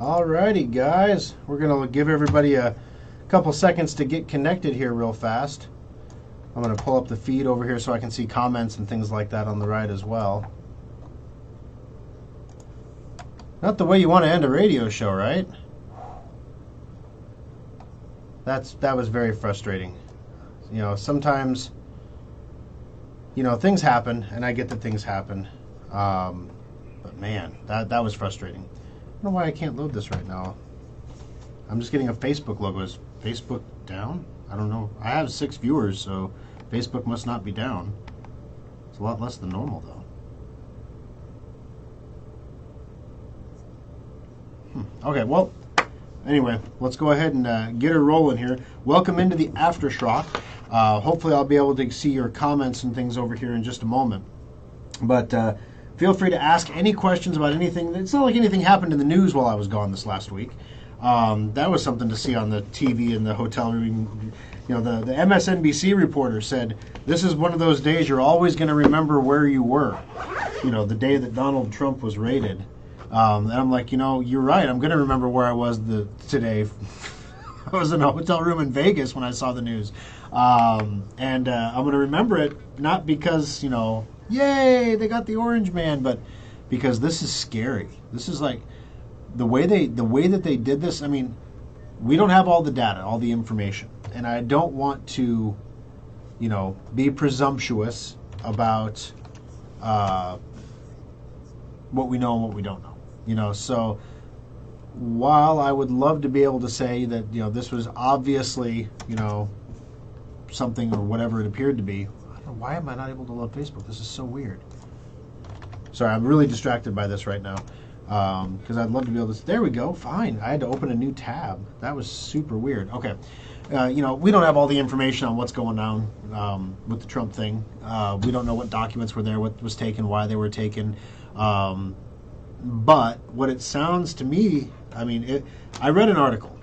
Alrighty, guys. We're going to give everybody a couple seconds to get connected here real fast. I'm going to pull up the feed over here so I can see comments and things like that on the right as well. Not the way you want to end a radio show, right? That was very frustrating. You know, sometimes, you know, things happen, and I get that things happen. But man, that was frustrating. I don't know why I can't load this right now. I'm just getting a Facebook logo. Is Facebook down? I don't know. I have 6 viewers, so Facebook must not be down. It's a lot less than normal, though. Okay, well, anyway, let's go ahead and get her rolling here. Welcome into the After Schrock. Hopefully I'll be able to see your comments and things over here in just a moment. But feel free to ask any questions about anything. It's not like anything happened in the news while I was gone this last week. That was something to see on the TV in the hotel room. You know, the MSNBC reporter said, this is one of those days you're always going to remember where you were. You know, the day that Donald Trump was raided. And I'm like, you know, you're right. I'm going to remember where I was today. I was in a hotel room in Vegas when I saw the news. And I'm going to remember it, not because, you know, yay, they got the orange man, but because this is scary. This is like the way that they did this. I mean, we don't have all the data, all the information, and I don't want to, you know, be presumptuous about what we know and what we don't know. You know, so while I would love to be able to say that, you know, this was obviously, you know, something or whatever it appeared to be. I don't know, why am I not able to load Facebook? This is so weird. Sorry, I'm really distracted by this right now because I'd love to be able to. There we go. Fine. I had to open a new tab. That was super weird. Okay. You know, we don't have all the information on what's going on with the Trump thing. We don't know what documents were there, what was taken, why they were taken. But what it sounds to me, I mean, I read an article,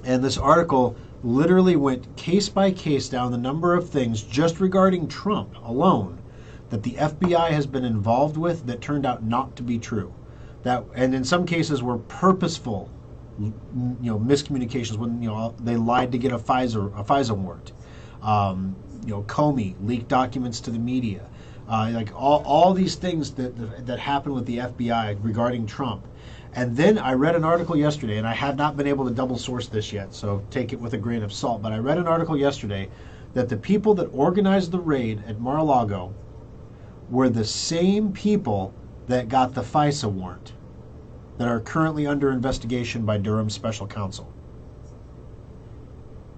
and this article literally went case by case down the number of things just regarding Trump alone that the FBI has been involved with that turned out not to be true. And in some cases were purposeful, you know, miscommunications when, you know, they lied to get a FISA warrant. You know, Comey leaked documents to the media. Like all these things that happened with the FBI regarding Trump. And then I read an article yesterday, and I have not been able to double source this yet, so take it with a grain of salt, but I read an article yesterday that the people that organized the raid at Mar-a-Lago were the same people that got the FISA warrant that are currently under investigation by Durham's special counsel.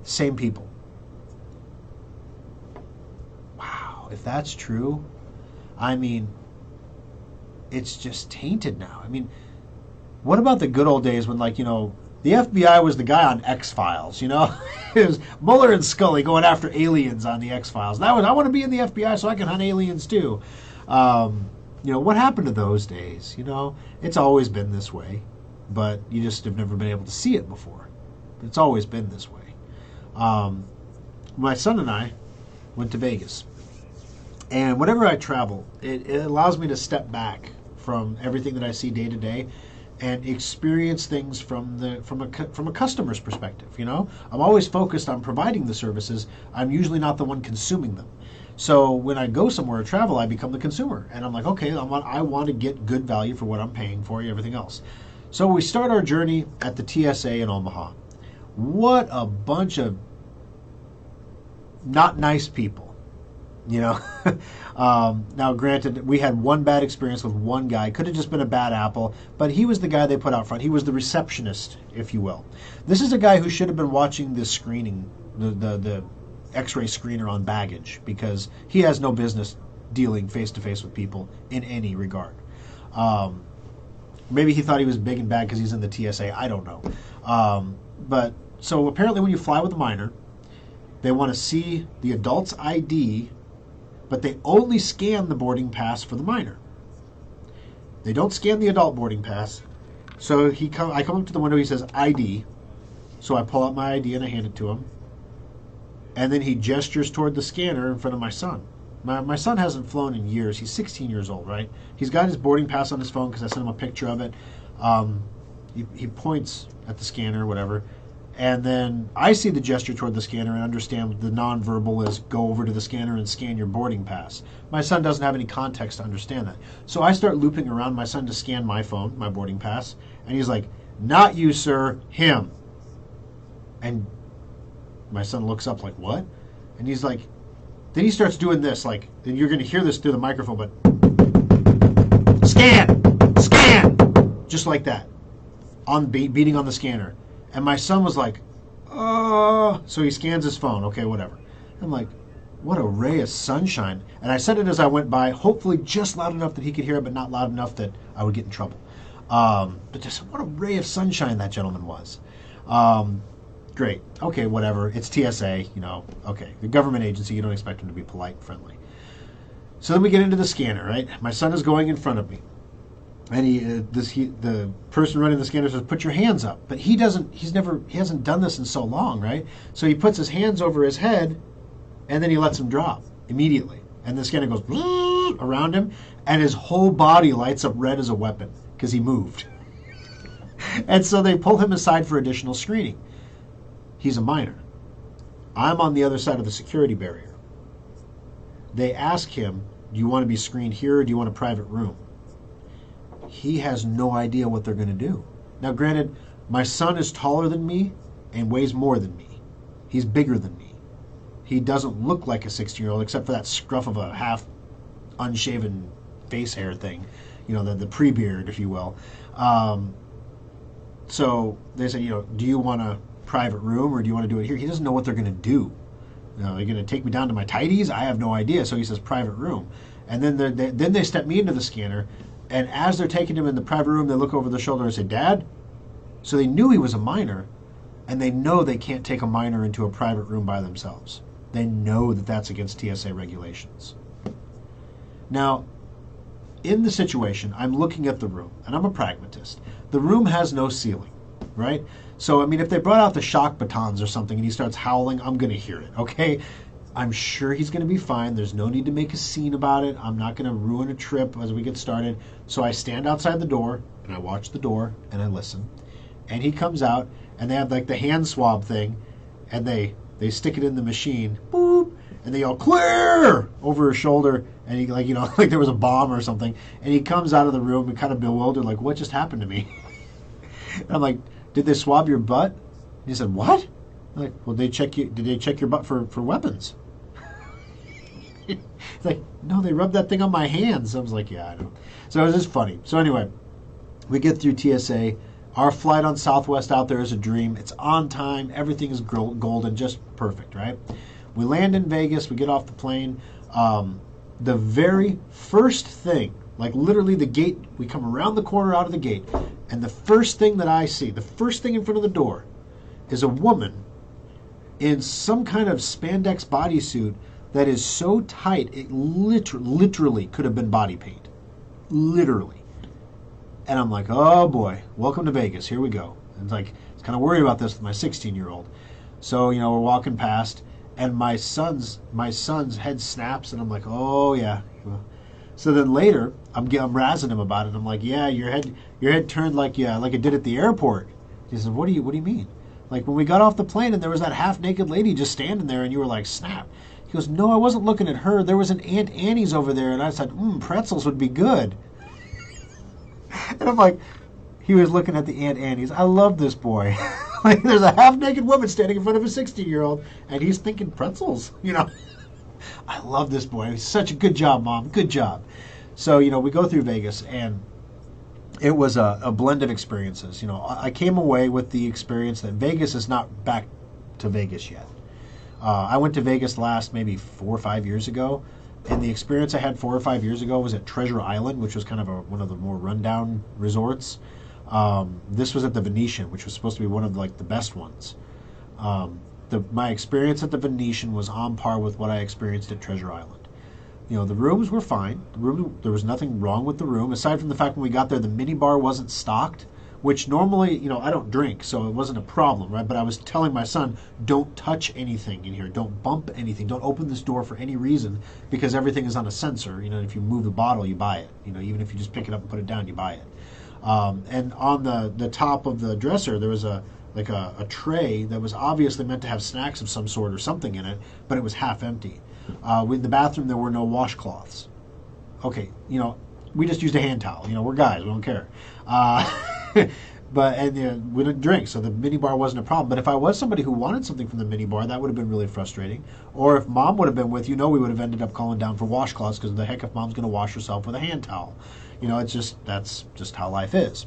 Same people. Wow, if that's true, I mean, it's just tainted now. I mean, what about the good old days when, like, you know, the FBI was the guy on X-Files, you know? It was Mueller and Scully going after aliens on the X-Files. I want to be in the FBI so I can hunt aliens too. You know, what happened to those days? You know, it's always been this way, but you just have never been able to see it before. It's always been this way. My son and I went to Vegas. And whenever I travel, it allows me to step back from everything that I see day to day and experience things from a customer's perspective. You know, I'm always focused on providing the services. I'm usually not the one consuming them. So when I go somewhere or travel, I become the consumer, and I'm like, okay, I want to get good value for what I'm paying for, everything else. So we start our journey at the TSA in Omaha. What a bunch of not nice people. You know, now granted, we had one bad experience with one guy. Could have just been a bad apple, but he was the guy they put out front. He was the receptionist, if you will. This is a guy who should have been watching the screening, the X-ray screener on baggage, because he has no business dealing face-to-face with people in any regard. Maybe he thought he was big and bad because he's in the TSA. I don't know. But so apparently when you fly with a minor, they want to see the adult's ID, but they only scan the boarding pass for the minor. They don't scan the adult boarding pass. So I come up to the window, he says ID. So I pull out my ID and I hand it to him. And then he gestures toward the scanner in front of my son. My son hasn't flown in years. He's 16 years old, right? He's got his boarding pass on his phone because I sent him a picture of it. he points at the scanner or whatever, and then I see the gesture toward the scanner and understand the nonverbal is go over to the scanner and scan your boarding pass. My son doesn't have any context to understand that. So I start looping around my son to scan my phone, my boarding pass, and he's like, "Not you, sir, him." And my son looks up like, "What?" And he's like, then he starts doing this, like, and you're going to hear this through the microphone, but scan, just like that, on beating on the scanner. And my son was like, "Oh," so he scans his phone. Okay, whatever. I'm like, what a ray of sunshine. And I said it as I went by, hopefully just loud enough that he could hear it, but not loud enough that I would get in trouble. But just what a ray of sunshine that gentleman was. Great. Okay, whatever. It's TSA, Okay, the government agency, you don't expect them to be polite and friendly. So then we get into the scanner, right? My son is going in front of me. And the person running the scanner says, "Put your hands up." But he hasn't done this in so long, right? So he puts his hands over his head, and then he lets them drop immediately. And the scanner goes around him, and his whole body lights up red as a weapon because he moved. And so they pull him aside for additional screening. He's a minor. I'm on the other side of the security barrier. They ask him, "Do you want to be screened here or do you want a private room?" He has no idea what they're going to do. Now, granted, my son is taller than me and weighs more than me. He's bigger than me. He doesn't look like a 16-year-old except for that scruff of a half unshaven face hair thing, the pre-beard, if you will. So they say, "Do you want a private room or do you want to do it here?" He doesn't know what they're going to do. Are they going to take me down to my tighties? I have no idea. So he says private room. And then they step me into the scanner. And as they're taking him in the private room, they look over their shoulder and say, "Dad?" So they knew he was a minor, and they know they can't take a minor into a private room by themselves. They know that that's against TSA regulations. Now, in the situation, I'm looking at the room, and I'm a pragmatist. The room has no ceiling, right? So, if they brought out the shock batons or something and he starts howling, I'm going to hear it, okay? I'm sure he's going to be fine. There's no need to make a scene about it. I'm not going to ruin a trip as we get started. So I stand outside the door, and I watch the door, and I listen. And he comes out, and they have like the hand swab thing, and they stick it in the machine, boop, and they yell, "Clear!" over his shoulder, and he like there was a bomb or something. And he comes out of the room and kind of bewildered, like, what just happened to me? And I'm like, "Did they swab your butt?" And he said, "What?" I'm like, "Well, did they check your butt for weapons?" It's like, "No, they rubbed that thing on my hands." I was like, "Yeah, I know." So it was just funny. So anyway, we get through TSA. Our flight on Southwest out there is a dream. It's on time. Everything is golden, just perfect, right? We land in Vegas. We get off the plane. The very first thing, like literally the gate, we come around the corner out of the gate, and the first thing that I see, the first thing in front of the door, is a woman in some kind of spandex bodysuit that is so tight it literally could have been body paint. Literally. And I'm like, "Oh boy, welcome to Vegas. Here we go." And it's like, I was kind of worried about this with my 16-year-old. So, we're walking past, and my son's head snaps, and I'm like, "Oh yeah." So then later, I'm razzing him about it. I'm like, "Yeah, your head turned like it did at the airport." He says, "What do you mean?" Like when we got off the plane and there was that half-naked lady just standing there, and you were like, "Snap." He goes, "No, I wasn't looking at her. There was an Aunt Annie's over there." And I said, "Pretzels would be good." And I'm like, he was looking at the Aunt Annie's. I love this boy. Like there's a half-naked woman standing in front of a 16-year-old, and he's thinking pretzels, I love this boy. He's such a good job, Mom. Good job. So, we go through Vegas, and it was a blend of experiences. I came away with the experience that Vegas is not back to Vegas yet. I went to Vegas last maybe 4 or 5 years ago, and the experience I had 4 or 5 years ago was at Treasure Island, which was kind of one of the more rundown resorts. This was at the Venetian, which was supposed to be one of the best ones. My experience at the Venetian was on par with what I experienced at Treasure Island. The rooms were fine. There was nothing wrong with the room, aside from the fact when we got there, the mini bar wasn't stocked, which normally, I don't drink, so it wasn't a problem, right? But I was telling my son, don't touch anything in here. Don't bump anything. Don't open this door for any reason, because everything is on a sensor. If you move the bottle, you buy it. Even if you just pick it up and put it down, you buy it. And on the top of the dresser, there was a tray that was obviously meant to have snacks of some sort or something in it, but it was half empty. In the bathroom, there were no washcloths. Okay, we just used a hand towel. We're guys, we don't care. And we didn't drink, so the minibar wasn't a problem. But if I was somebody who wanted something from the minibar, that would have been really frustrating. Or if mom would have been with, we would have ended up calling down for washcloths, because the heck if mom's going to wash herself with a hand towel. That's just how life is.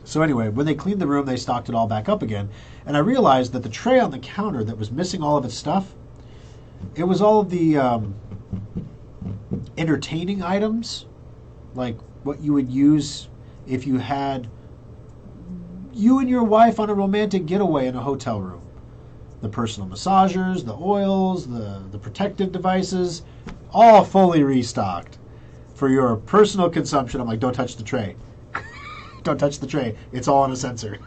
So anyway, when they cleaned the room, they stocked it all back up again. And I realized that the tray on the counter that was missing all of its stuff, it was all of the entertaining items, like what you would use if you had you and your wife on a romantic getaway in a hotel room. The personal massagers, the oils, the protective devices, all fully restocked for your personal consumption. I'm like, don't touch the tray. Don't touch the tray. It's all on a sensor.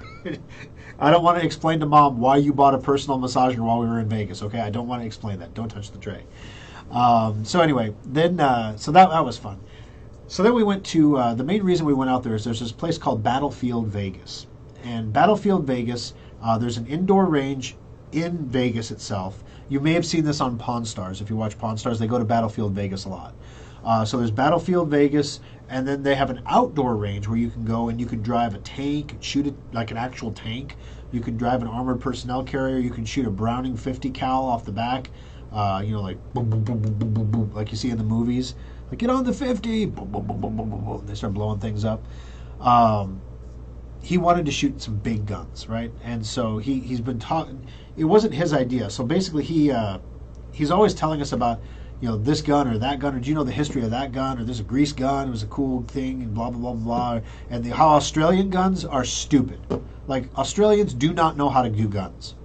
I don't want to explain to mom why you bought a personal massager while we were in Vegas, okay? I don't want to explain that. Don't touch the tray. So anyway, then so that was fun. So then we went to, the main reason we went out there is there's this place called Battlefield Vegas. And Battlefield Vegas, there's an indoor range in Vegas itself. You may have seen this on Pawn Stars. If you watch Pawn Stars, they go to Battlefield Vegas a lot. So there's Battlefield Vegas, and then they have an outdoor range where you can go and you can drive a tank, shoot it like an actual tank. You can drive an armored personnel carrier. You can shoot a Browning 50 cal off the back, like boom, boom, boom, boom, boom, boom, boom, like you see in the movies. Like, get on the 50, boom, boom, boom, boom, boom, boom, boom. They start blowing things up. He wanted to shoot some big guns, right? And so he's been talking. It wasn't his idea. So basically, he's always telling us about, this gun or that gun, or do you know the history of that gun, or there's a grease gun, it was a cool thing, and blah, blah, blah, blah. And how Australian guns are stupid. Like, Australians do not know how to do guns.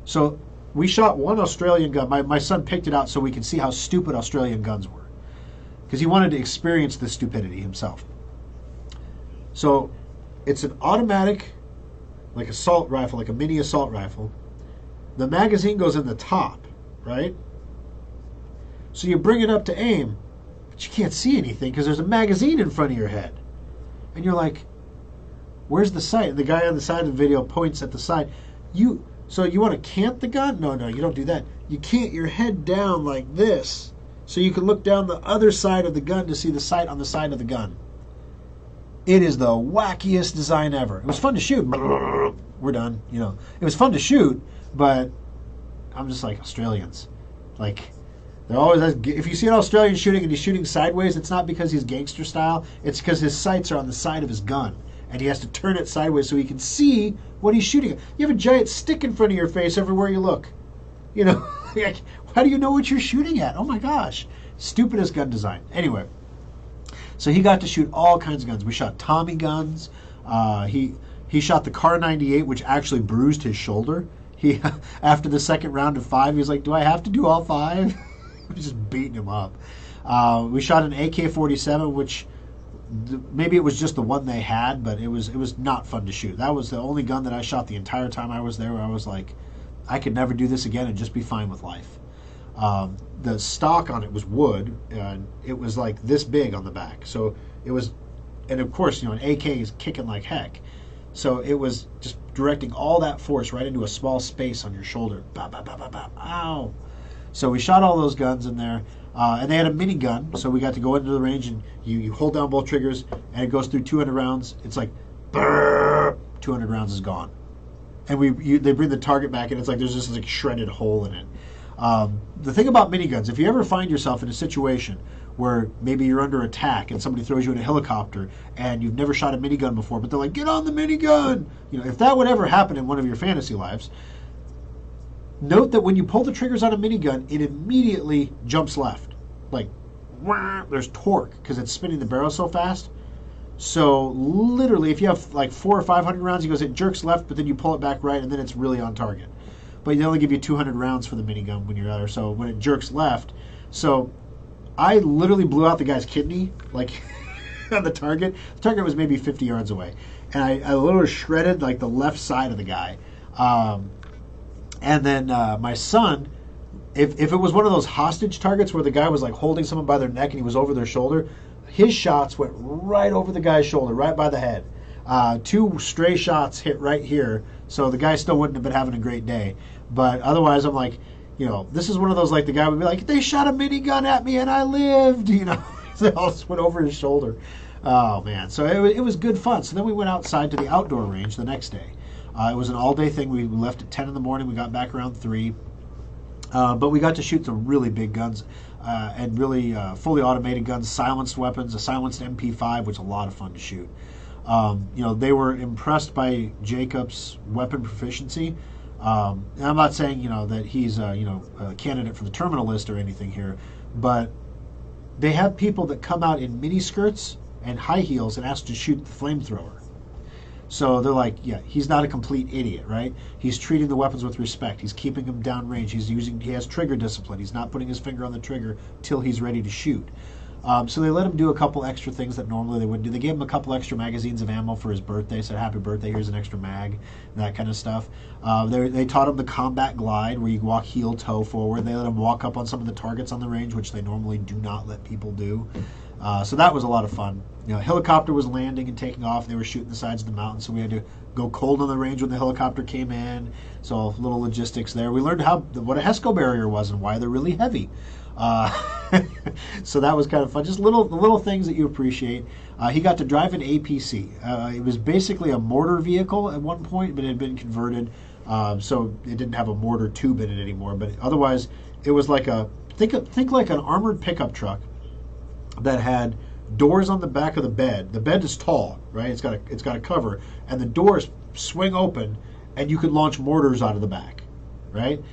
So we shot one Australian gun. My son picked it out so we could see how stupid Australian guns were, because he wanted to experience the stupidity himself. So it's an automatic, like assault rifle, like a mini assault rifle. The magazine goes in the top, right? So you bring it up to aim, but you can't see anything because there's a magazine in front of your head. And you're like, where's the sight? And the guy on the side of the video points at the side. So you want to cant the gun? No, you don't do that. You cant your head down like this, so you can look down the other side of the gun to see the sight on the side of the gun. It is the wackiest design ever. It was fun to shoot. We're done. It was fun to shoot, but I'm just like, Australians. Like, they're always, if you see an Australian shooting and he's shooting sideways, it's not because he's gangster style. It's because his sights are on the side of his gun, and he has to turn it sideways so he can see what he's shooting at. You have a giant stick in front of your face everywhere you look. Like, how do you know what you're shooting at? Oh my gosh. Stupidest gun design. Anyway. So he got to shoot all kinds of guns. We shot Tommy guns. He shot the Car 98, which actually bruised his shoulder. He after the second round of 5, he was like, "Do I have to do all 5?" Just beating him up. We shot an AK-47, which maybe it was just the one they had, but it was not fun to shoot. That was the only gun that I shot the entire time I was there, where I was like, I could never do this again and just be fine with life. The stock on it was wood, and it was like this big on the back. So it was, and of course, an AK is kicking like heck. So it was just directing all that force right into a small space on your shoulder. Bah, bah, bah, bah, bah. Ow. So we shot all those guns in there, and they had a minigun. So we got to go into the range, and you hold down both triggers, and it goes through 200 rounds. It's like, brrr, 200 rounds is gone. And they bring the target back, and it's like there's just like shredded hole in it. The thing about miniguns, if you ever find yourself in a situation where maybe you're under attack and somebody throws you in a helicopter and you've never shot a minigun before, but they're like, get on the minigun! If that would ever happen in one of your fantasy lives, note that when you pull the triggers on a minigun, it immediately jumps left. Like, wah, there's torque because it's spinning the barrel so fast. So literally, if you have like 400 or 500 rounds, it jerks left, but then you pull it back right, and then it's really on target. But they only give you 200 rounds for the minigun when you're there. So when it jerks left, so I literally blew out the guy's kidney, like on the target. The target was maybe 50 yards away, and I literally shredded like the left side of the guy. And then my son, if it was one of those hostage targets where the guy was like holding someone by their neck and he was over their shoulder, his shots went right over the guy's shoulder, right by the head. Two stray shots hit right here, so the guy still wouldn't have been having a great day. But otherwise, I'm like, this is one of those, like, the guy would be like, they shot a minigun at me and I lived, They all just went over his shoulder. Oh, man. So it was good fun. So then we went outside to the outdoor range the next day. It was an all-day thing. We left at 10 in the morning. We got back around 3. But we got to shoot some really big guns and really fully automated guns, silenced weapons, a silenced MP5, which is a lot of fun to shoot. They were impressed by Jacob's weapon proficiency. And I'm not saying, that he's, a candidate for the terminal list or anything here, but they have people that come out in mini skirts and high heels and ask to shoot the flamethrower. So they're like, yeah, he's not a complete idiot, right? He's treating the weapons with respect. He's keeping them downrange. He has trigger discipline. He's not putting his finger on the trigger till he's ready to shoot. So they let him do a couple extra things that normally they wouldn't do. They gave him a couple extra magazines of ammo for his birthday. Said, happy birthday, here's an extra mag, and that kind of stuff. They taught him the combat glide, where you walk heel toe forward. They let him walk up on some of the targets on the range, which they normally do not let people do. So that was a lot of fun. Helicopter was landing and taking off. They were shooting the sides of the mountain, so we had to go cold on the range when the helicopter came in. So little logistics there. We learned what a HESCO barrier was and why they're really heavy. So that was kind of fun. Just the little things that you appreciate. He got to drive an APC. It was basically a mortar vehicle at one point, but it had been converted, so it didn't have a mortar tube in it anymore. But otherwise, it was like think like an armored pickup truck that had doors on the back of the bed. The bed is tall, right? It's got a cover, and the doors swing open, and you could launch mortars out of the back, right?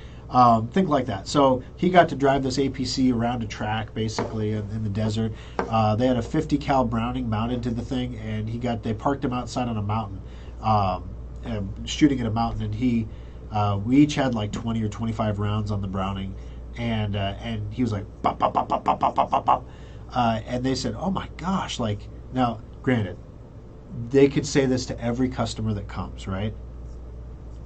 Think like that. So he got to drive this APC around a track, basically, in the desert. They had a 50 cal Browning mounted to the thing, and they parked him outside on a mountain, shooting at a mountain. And we each had like 20 or 25 rounds on the Browning, and he was like, bop, bop, bop, bop, bop, bop, bop, bop. And they said, oh my gosh, now, granted, they could say this to every customer that comes, right?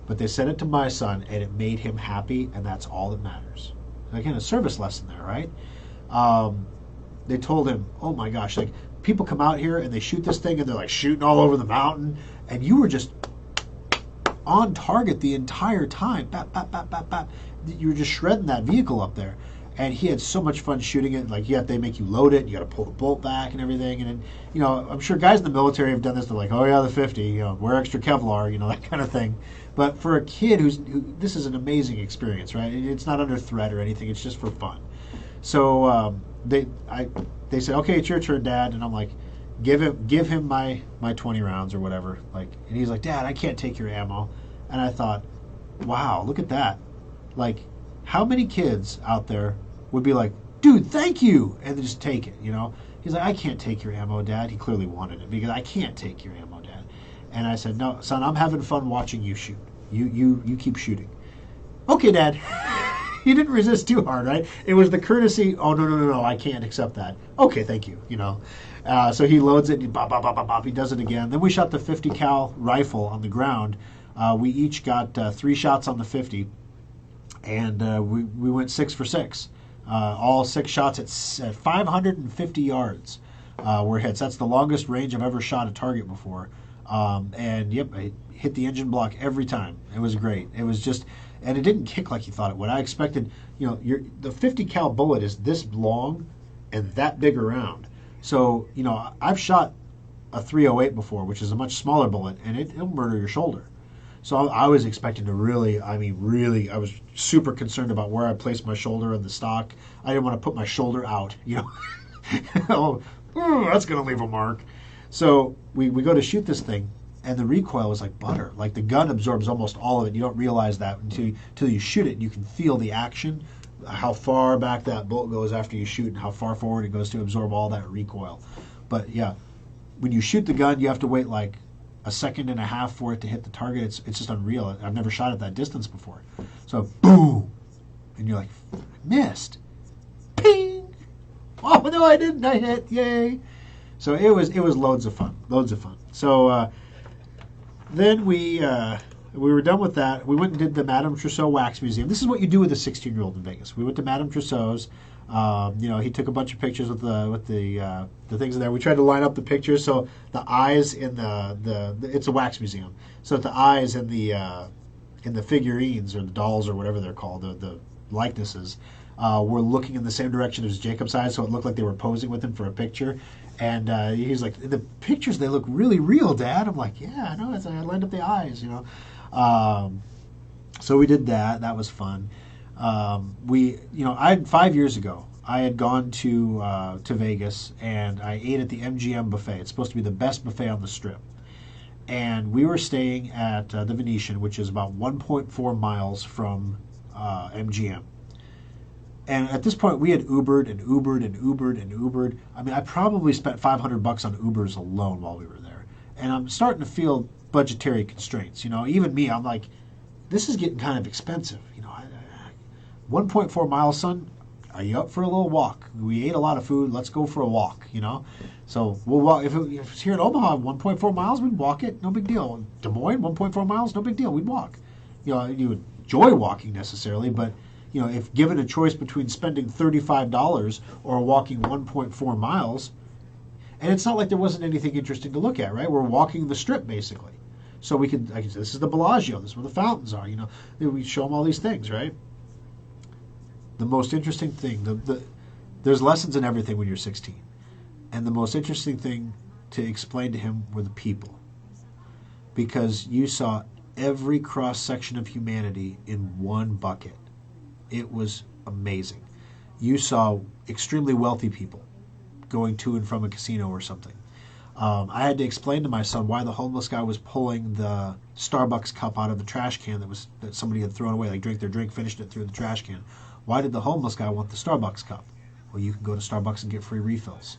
But they said it to my son, and it made him happy, and that's all that matters. Again, a service lesson there, right? They told him, oh my gosh, people come out here and they shoot this thing, and they're like shooting all over the mountain, and you were just on target the entire time. Bap, bap, bap, bap, bap. You were just shredding that vehicle up there. And he had so much fun shooting it. They make you load it. You got to pull the bolt back and everything. And then, I'm sure guys in the military have done this. They're like, oh yeah, the 50. Wear extra Kevlar. That kind of thing. But for a kid this is an amazing experience, right? It's not under threat or anything. It's just for fun. So they said, okay, it's your turn, Dad. And I'm like, give him my 20 rounds or whatever. And he's like, Dad, I can't take your ammo. And I thought, wow, look at that. How many kids out there would be like, dude, thank you, and then just take it, He's like, I can't take your ammo, Dad. He clearly wanted it because I can't take your ammo, Dad. And I said, no, son, I'm having fun watching you shoot. You keep shooting. Okay, Dad. He didn't resist too hard, right? It was the courtesy, oh, no, I can't accept that. Okay, thank you, So he loads it, and bop, bop, bop, bop, bop, he does it again. Then we shot the 50 cal rifle on the ground. We each got 3 shots on the 50, and we went 6 for 6. All 6 shots at 550 yards were hits. That's the longest range I've ever shot a target before. And yep, I hit the engine block every time. It was great. It was just, and it didn't kick like you thought it would. I expected, the 50 cal bullet is this long and that big around. So, I've shot a 308 before, which is a much smaller bullet, and it'll murder your shoulder. So I was expecting to really, I was super concerned about where I placed my shoulder in the stock. I didn't want to put my shoulder out, Oh, that's going to leave a mark. So we go to shoot this thing, and the recoil was like butter. The gun absorbs almost all of it. You don't realize that until you shoot it, and you can feel the action, how far back that bullet goes after you shoot, and how far forward it goes to absorb all that recoil. But yeah, when you shoot the gun, you have to wait a second and a half for it to hit the target. It's just unreal. I've never shot at that distance before. So boom, and you're like, I missed. Ping! Oh no, I didn't. I hit. Yay! So it was loads of fun. So then we were done with that. We went and did the Madame Tussauds Wax Museum. This is what you do with a 16-year-old in Vegas. We went to Madame Tussauds. He took a bunch of pictures with the things in there. We tried to line up the pictures so the eyes in the it's a wax museum, so that the eyes in the figurines or the dolls or whatever they're called, the likenesses, were looking in the same direction as Jacob's eyes, so it looked like they were posing with him for a picture. And he's like, in the pictures they look really real, Dad. I'm like, yeah, I know. I lined up the eyes, So we did that. That was fun. I 5 years ago, I had gone to Vegas and I ate at the MGM buffet. It's supposed to be the best buffet on the Strip. And we were staying at the Venetian, which is about 1.4 miles from MGM. And at this point, we had Ubered and Ubered and Ubered and Ubered. I mean, I probably spent $500 on Ubers alone while we were there. And I'm starting to feel budgetary constraints. Even me, I'm like, this is getting kind of expensive. 1.4 miles, son. Are you up for a little walk? We ate a lot of food. Let's go for a walk. So we'll walk. If it's here in Omaha, 1.4 miles, we'd walk it. No big deal. Des Moines, 1.4 miles, no big deal. We'd walk. You enjoy walking necessarily, but if given a choice between spending $35 or walking 1.4 miles, and it's not like there wasn't anything interesting to look at, right? We're walking the Strip basically, so we could. This is the Bellagio. This is where the fountains are. We show them all these things, right? The most interesting thing, there's lessons in everything when you're 16. And the most interesting thing to explain to him were the people. Because you saw every cross-section of humanity in one bucket. It was amazing. You saw extremely wealthy people going to and from a casino or something. I had to explain to my son why the homeless guy was pulling the Starbucks cup out of the trash can that somebody had thrown away. Like, drank their drink, finished it, threw in the trash can. Why did the homeless guy want the Starbucks cup? Well, you can go to Starbucks and get free refills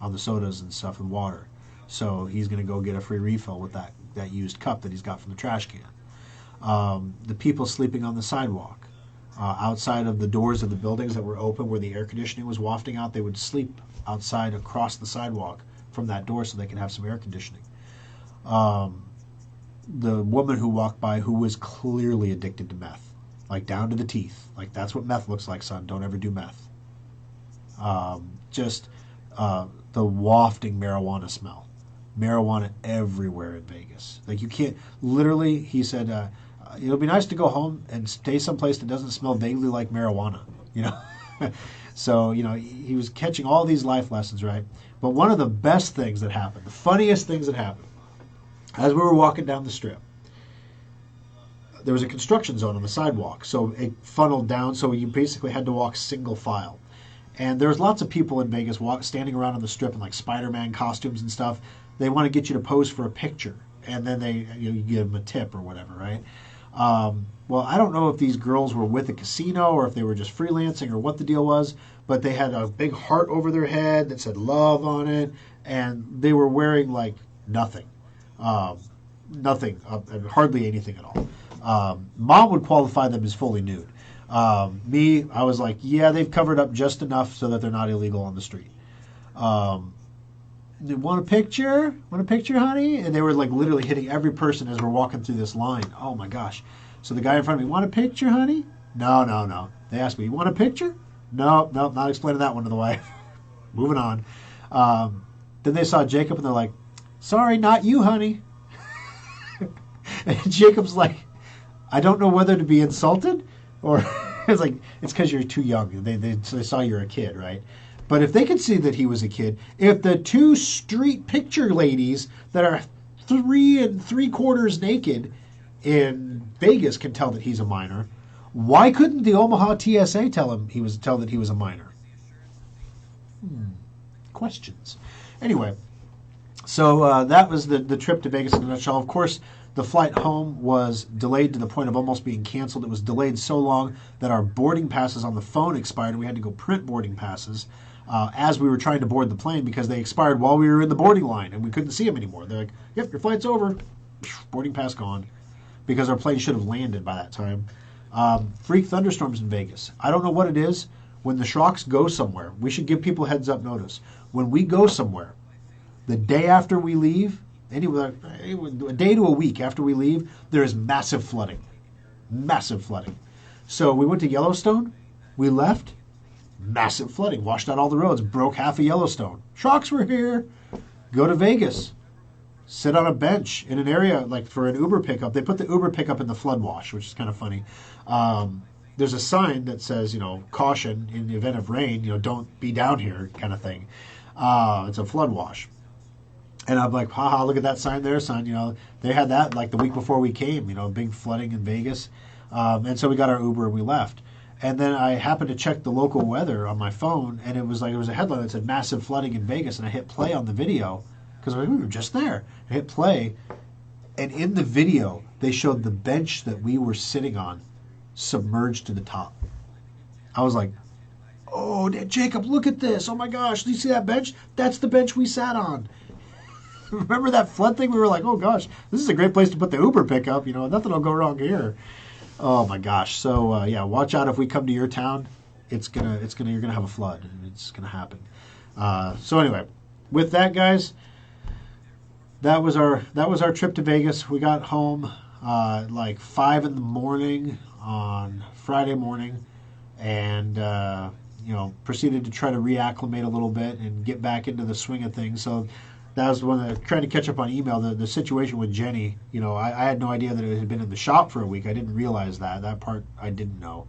on the sodas and stuff and water. So he's going to go get a free refill with that used cup that he's got from the trash can. The people sleeping on the sidewalk. Outside of the doors of the buildings that were open where the air conditioning was wafting out, they would sleep outside across the sidewalk from that door so they could have some air conditioning. The woman who walked by who was clearly addicted to meth. Like down to the teeth. Like, that's what meth looks like, son. Don't ever do meth. The wafting marijuana smell. Marijuana everywhere in Vegas. Like, you can't, literally, he said, it'll be nice to go home and stay someplace that doesn't smell vaguely like marijuana, So, he was catching all these life lessons, right? But one of the best things that happened, the funniest things that happened, as we were walking down the Strip, there was a construction zone on the sidewalk, so it funneled down, so you basically had to walk single file. And there's lots of people in Vegas standing around on the Strip in like Spider-Man costumes and stuff. They want to get you to pose for a picture, and then you give them a tip or whatever, right? Well, I don't know if these girls were with a casino or if they were just freelancing or what the deal was, but they had a big heart over their head that said love on it, and they were wearing like nothing. Nothing, hardly anything at all. Mom would qualify them as fully nude. Me, I was like, yeah, they've covered up just enough so that they're not illegal on the street. Want a picture? Want a picture, honey? And they were like literally hitting every person as we're walking through this line. Oh my gosh. So the guy in front of me, want a picture, honey? No. They asked me, you want a picture? No, not explaining that one to the wife. Moving on. Then they saw Jacob and they're like, sorry, not you, honey. And Jacob's like, I don't know whether to be insulted or it's like, it's because you're too young. They saw you're a kid, right? But if they could see that he was a kid, if the two street picture ladies that are 3 3/4 naked in Vegas can tell that he's a minor, why couldn't the Omaha TSA tell that he was a minor? Questions. Anyway, so that was the trip to Vegas in a nutshell. Of course, the flight home was delayed to the point of almost being canceled. It was delayed so long that our boarding passes on the phone expired, and we had to go print boarding passes as we were trying to board the plane because they expired while we were in the boarding line, and we couldn't see them anymore. They're like, yep, your flight's over. Boarding pass gone. Because our plane should have landed by that time. Freak thunderstorms in Vegas. I don't know what it is. When the Schrocks go somewhere, we should give people heads up notice. When we go somewhere, the day after we leave, a day to a week after we leave, there is massive flooding. Massive flooding. So we went to Yellowstone. We left. Massive flooding, washed out all the roads, broke half of Yellowstone. Sharks were here. Go to Vegas. Sit on a bench in an area like for an Uber pickup. They put the Uber pickup in the flood wash, which is kind of funny. There's a sign that says, caution in the event of rain, don't be down here kind of thing. It's a flood wash. And I'm like, haha, look at that sign there, son. They had that like the week before we came, big flooding in Vegas. And so we got our Uber and we left. And then I happened to check the local weather on my phone, and it was a headline that said massive flooding in Vegas, and I hit play on the video because we were just there. I hit play, and in the video, they showed the bench that we were sitting on submerged to the top. I was like, oh, Jacob, look at this. Oh, my gosh, do you see that bench? That's the bench we sat on. Remember that flood thing? We were like, oh, gosh, this is a great place to put the Uber pickup. Nothing will go wrong here. Oh, my gosh. So, watch out if we come to your town. You're gonna have a flood, and it's gonna happen. So anyway, with that, guys, that was our trip to Vegas. We got home like 5 a.m. on Friday morning, and proceeded to try to reacclimate a little bit and get back into the swing of things. So that was when trying to catch up on email. The situation with Jenny, I had no idea that it had been in the shop for a week. I didn't realize that part I didn't know.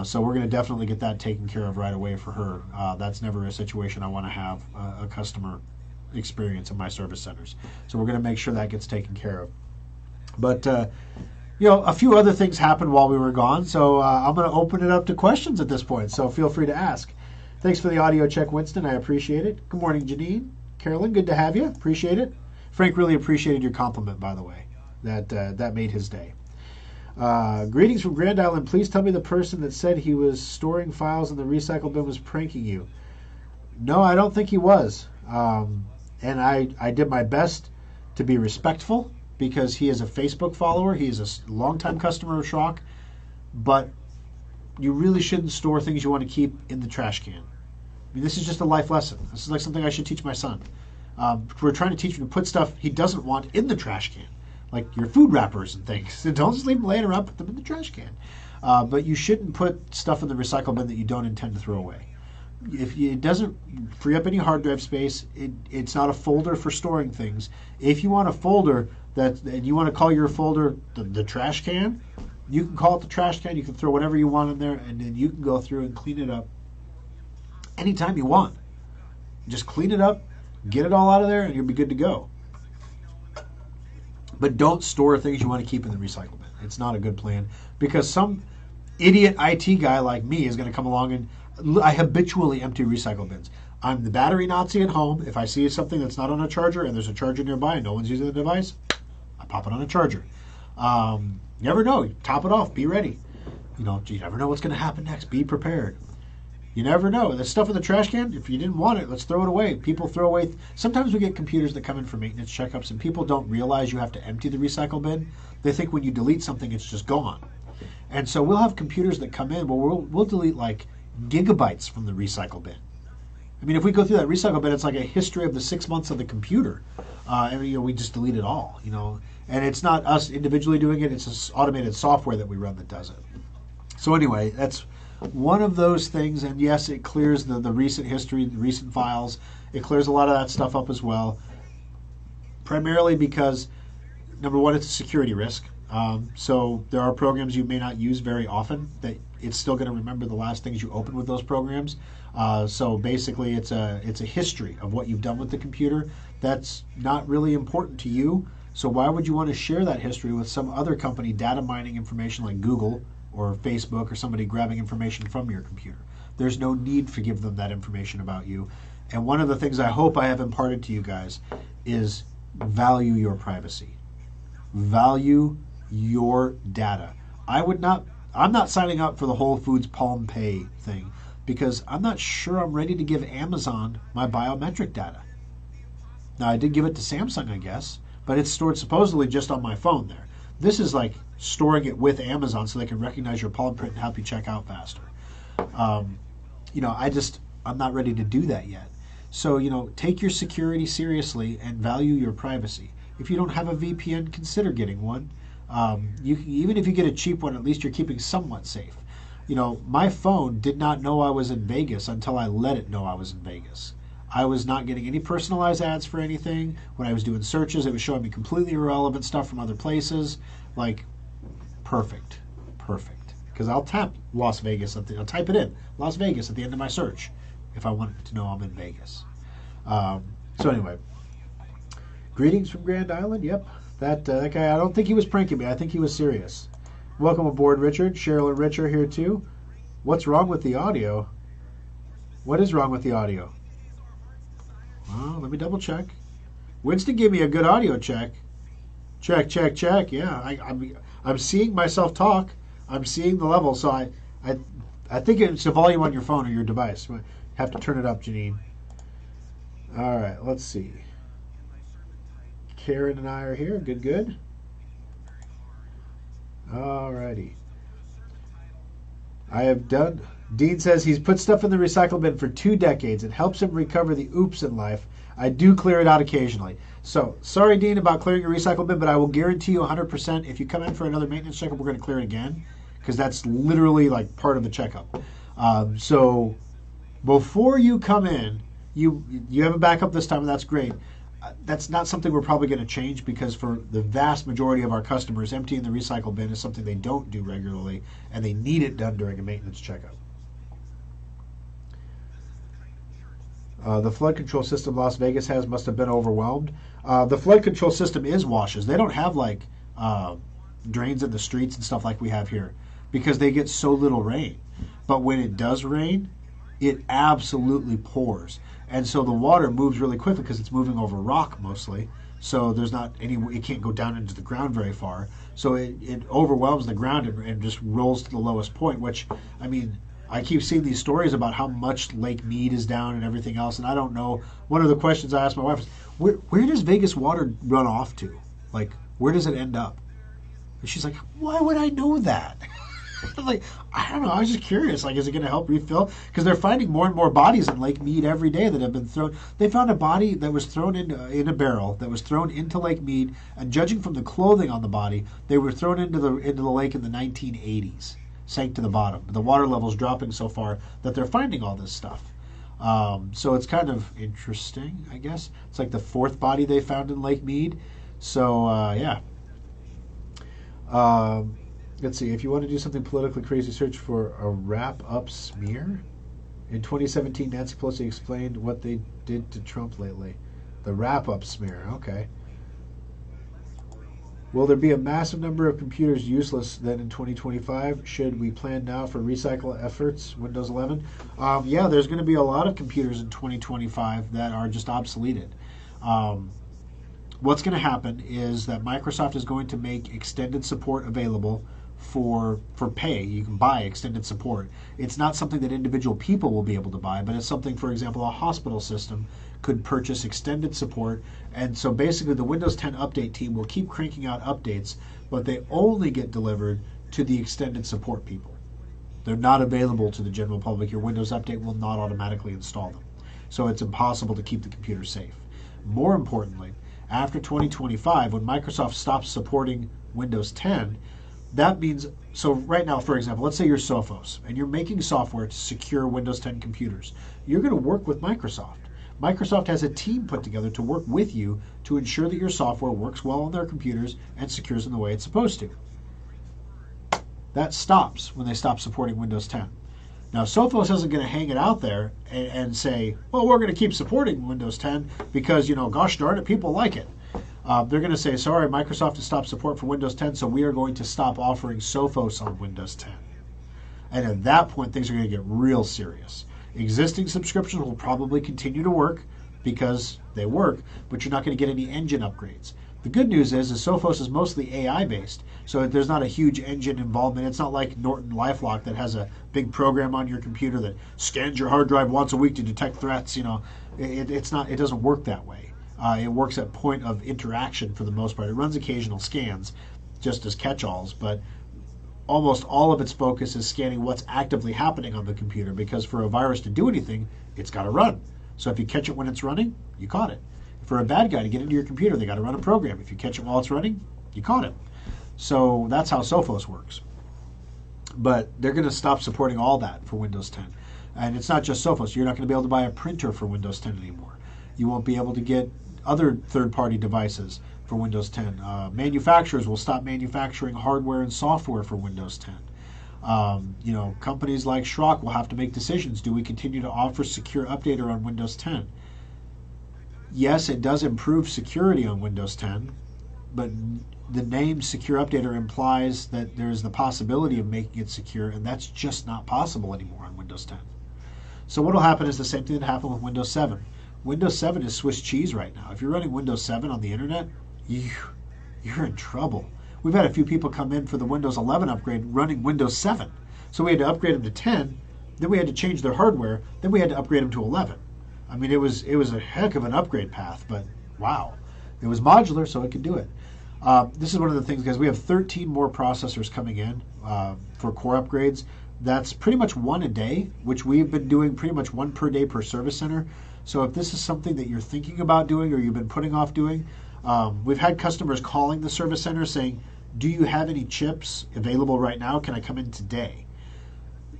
So we're going to definitely get that taken care of right away for her. That's never a situation I want to have a customer experience in my service centers. So we're going to make sure that gets taken care of. But, a few other things happened while we were gone. So I'm going to open it up to questions at this point. So feel free to ask. Thanks for the audio check, Winston. I appreciate it. Good morning, Janine. Carolyn, good to have you. Appreciate it. Frank really appreciated your compliment, by the way. That made his day. Greetings from Grand Island. Please tell me the person that said he was storing files in the recycle bin was pranking you. No, I don't think he was. And I did my best to be respectful because he is a Facebook follower. He is a longtime customer of Schrock. But you really shouldn't store things you want to keep in the trash can. I mean, this is just a life lesson. This is like something I should teach my son. We're trying to teach him to put stuff he doesn't want in the trash can, like your food wrappers and things. Don't just leave them laying around, put them in the trash can. But you shouldn't put stuff in the recycle bin that you don't intend to throw away. It doesn't free up any hard drive space, it's not a folder for storing things. If you want a folder and you want to call your folder the trash can, you can call it the trash can. You can throw whatever you want in there, and then you can go through and clean it up anytime you want. Just clean it up, get it all out of there, and you'll be good to go. But don't store things you want to keep in the recycle bin. It's not a good plan because some idiot IT guy like me is going to come along and I habitually empty recycle bins. I'm the battery Nazi at home. If I see something that's not on a charger and there's a charger nearby and no one's using the device, I pop it on a charger. You never know. You top it off. Be ready. You never know what's going to happen next. Be prepared. You never know. The stuff in the trash can, if you didn't want it, let's throw it away. People throw away. Sometimes we get computers that come in for maintenance checkups, and people don't realize you have to empty the recycle bin. They think when you delete something, it's just gone. And so we'll have computers that come in, we'll delete like gigabytes from the recycle bin. I mean, if we go through that recycle bin, it's like a history of the 6 months of the computer. And we just delete it all, And it's not us individually doing it. It's this automated software that we run that does it. So anyway, that's one of those things, and yes, it clears the recent history, the recent files. It clears a lot of that stuff up as well, primarily because, number one, it's a security risk. So there are programs you may not use very often that it's still going to remember the last things you opened with those programs. So basically, it's a history of what you've done with the computer. That's not really important to you. So why would you want to share that history with some other company data mining information like Google or Facebook or somebody grabbing information from your computer? There's no need to give them that information about you. And one of the things I hope I have imparted to you guys is value your privacy. Value your data. I'm not signing up for the Whole Foods Palm Pay thing because I'm not sure I'm ready to give Amazon my biometric data. Now, I did give it to Samsung, I guess, but it's stored supposedly just on my phone there. This is like storing it with Amazon so they can recognize your palm print and help you check out faster. I'm not ready to do that yet. So, take your security seriously and value your privacy. If you don't have a VPN, consider getting one. Even if you get a cheap one, at least you're keeping somewhat safe. my phone did not know I was in Vegas until I let it know I was in Vegas. I was not getting any personalized ads for anything. When I was doing searches, it was showing me completely irrelevant stuff from other places. Like, perfect. Perfect. Because I'll tap Las Vegas, I'll type it in, Las Vegas, at the end of my search if I want to know I'm in Vegas. So anyway, greetings from Grand Island. Yep, that guy, I don't think he was pranking me. I think he was serious. Welcome aboard, Richard. Cheryl and Rich are here too. What's wrong with the audio? What is wrong with the audio? Well, let me double check. Winston gave me a good audio check. Check, check, check. Yeah, I'm seeing myself talk. I'm seeing the level, so I think it's the volume on your phone or your device. You have to turn it up, Janine. All right, let's see. Karen and I are here. Good, good. All righty. I have done. Dean says he's put stuff in the recycle bin for 2 decades. It helps him recover the oops in life. I do clear it out occasionally. So, sorry, Dean, about clearing your recycle bin, but I will guarantee you 100% if you come in for another maintenance checkup, we're going to clear it again, because that's literally like part of the checkup. So, before you come in, you have a backup this time, and that's great. That's not something we're probably going to change, because for the vast majority of our customers, emptying the recycle bin is something they don't do regularly, and they need it done during a maintenance checkup. The flood control system Las Vegas has must have been overwhelmed. The flood control system is washes. They don't have like drains in the streets and stuff like we have here, because they get so little rain. But when it does rain, it absolutely pours. And so the water moves really quickly because it's moving over rock mostly. So there's not any, it can't go down into the ground very far. So it overwhelms the ground and just rolls to the lowest point, which, I mean, I keep seeing these stories about how much Lake Mead is down and everything else, and I don't know. One of the questions I asked my wife is, where does Vegas water run off to? Like, where does it end up? And she's like, why would I know that? I'm like, I don't know. I was just curious. Like, is it going to help refill? Because they're finding more and more bodies in Lake Mead every day that have been thrown. They found a body that was thrown in a barrel that was thrown into Lake Mead, and judging from the clothing on the body, they were thrown into the lake in the 1980s. Sank to the bottom. The water level's dropping so far that they're finding all this stuff. So it's kind of interesting, I guess. It's like the 4th body they found in Lake Mead. So, yeah. Let's see. If you want to do something politically crazy, search for a wrap-up smear. In 2017, Nancy Pelosi explained what they did to Trump lately. The wrap-up smear. Okay. Will there be a massive number of computers useless then in 2025? Should we plan now for recycle efforts, Windows 11? Yeah, there's going to be a lot of computers in 2025 that are just obsoleted. What's going to happen is that Microsoft is going to make extended support available for pay. You can buy extended support. It's not something that individual people will be able to buy, but it's something, for example, a hospital system could purchase extended support. And so basically the Windows 10 update team will keep cranking out updates, but they only get delivered to the extended support people. They're not available to the general public. Your Windows update will not automatically install them. So it's impossible to keep the computer safe. More importantly, after 2025, when Microsoft stops supporting Windows 10, that means, so right now, for example, let's say you're Sophos and you're making software to secure Windows 10 computers. You're going to work with Microsoft. Microsoft has a team put together to work with you to ensure that your software works well on their computers and secures in the way it's supposed to. That stops when they stop supporting Windows 10. Now, Sophos isn't going to hang it out there and say, well, we're going to keep supporting Windows 10 because, gosh darn it, people like it. They're going to say, sorry, Microsoft has stopped support for Windows 10, so we are going to stop offering Sophos on Windows 10. And at that point, things are going to get real serious. Existing subscriptions will probably continue to work because they work, but you're not going to get any engine upgrades. The good news is Sophos is mostly AI-based, so there's not a huge engine involvement. It's not like Norton LifeLock that has a big program on your computer that scans your hard drive once a week to detect threats. It's not. It doesn't work that way. It works at point of interaction for the most part. It runs occasional scans, just as catch-alls, but almost all of its focus is scanning what's actively happening on the computer, because for a virus to do anything, it's got to run. So if you catch it when it's running, you caught it. For a bad guy to get into your computer, they got to run a program. If you catch it while it's running, you caught it. So that's how Sophos works. But they're going to stop supporting all that for Windows 10. And it's not just Sophos. You're not going to be able to buy a printer for Windows 10 anymore. You won't be able to get other third-party devices for Windows 10. Manufacturers will stop manufacturing hardware and software for Windows 10. Companies like Schrock will have to make decisions. Do we continue to offer Secure Updater on Windows 10? Yes, it does improve security on Windows 10, but the name Secure Updater implies that there's the possibility of making it secure, and that's just not possible anymore on Windows 10. So what will happen is the same thing that happened with Windows 7. Windows 7 is Swiss cheese right now. If you're running Windows 7 on the internet, you're in trouble. We've had a few people come in for the Windows 11 upgrade running Windows 7. So we had to upgrade them to 10, then we had to change their hardware, then we had to upgrade them to 11. I mean, it was a heck of an upgrade path, but wow. It was modular, so it could do it. This is one of the things, guys. We have 13 more processors coming in for core upgrades. That's pretty much one a day, which we've been doing pretty much one per day per service center. So if this is something that you're thinking about doing or you've been putting off doing, we've had customers calling the service center saying, do you have any chips available right now? Can I come in today?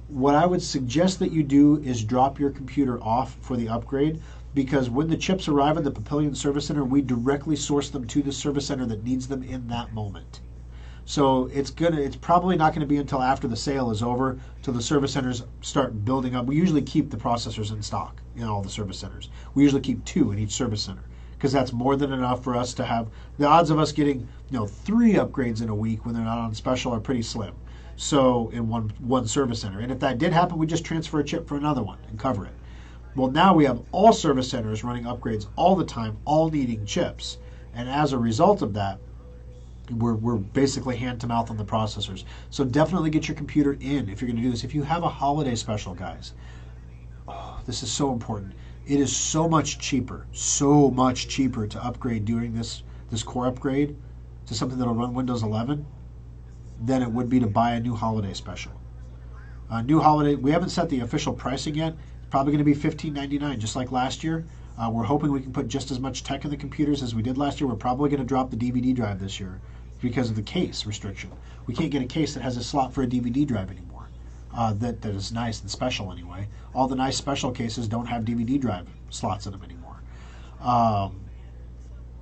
What I would suggest that you do is drop your computer off for the upgrade, because when the chips arrive at the Papillion Service Center, we directly source them to the service center that needs them in that moment. So it's probably not going to be until after the sale is over till the service centers start building up. We usually keep the processors in stock in all the service centers. We usually keep 2 in each service center, because that's more than enough for us to have. The odds of us getting 3 upgrades in a week when they're not on special are pretty slim. So in one service center, and if that did happen, we just transfer a chip for another one and cover it. Well, now we have all service centers running upgrades all the time, all needing chips, and as a result of that, we're basically hand to mouth on the processors. So definitely get your computer in if you're going to do this. If you have a holiday special, guys, this is so important. It is so much cheaper to upgrade doing this core upgrade to something that'll run Windows 11 than it would be to buy a new holiday special. New holiday, we haven't set the official pricing yet. It's probably going to be $15.99, just like last year. We're hoping we can put just as much tech in the computers as we did last year. We're probably going to drop the DVD drive this year because of the case restriction. We can't get a case that has a slot for a DVD drive anymore. That is nice and special anyway. All the nice special cases don't have DVD drive slots in them anymore.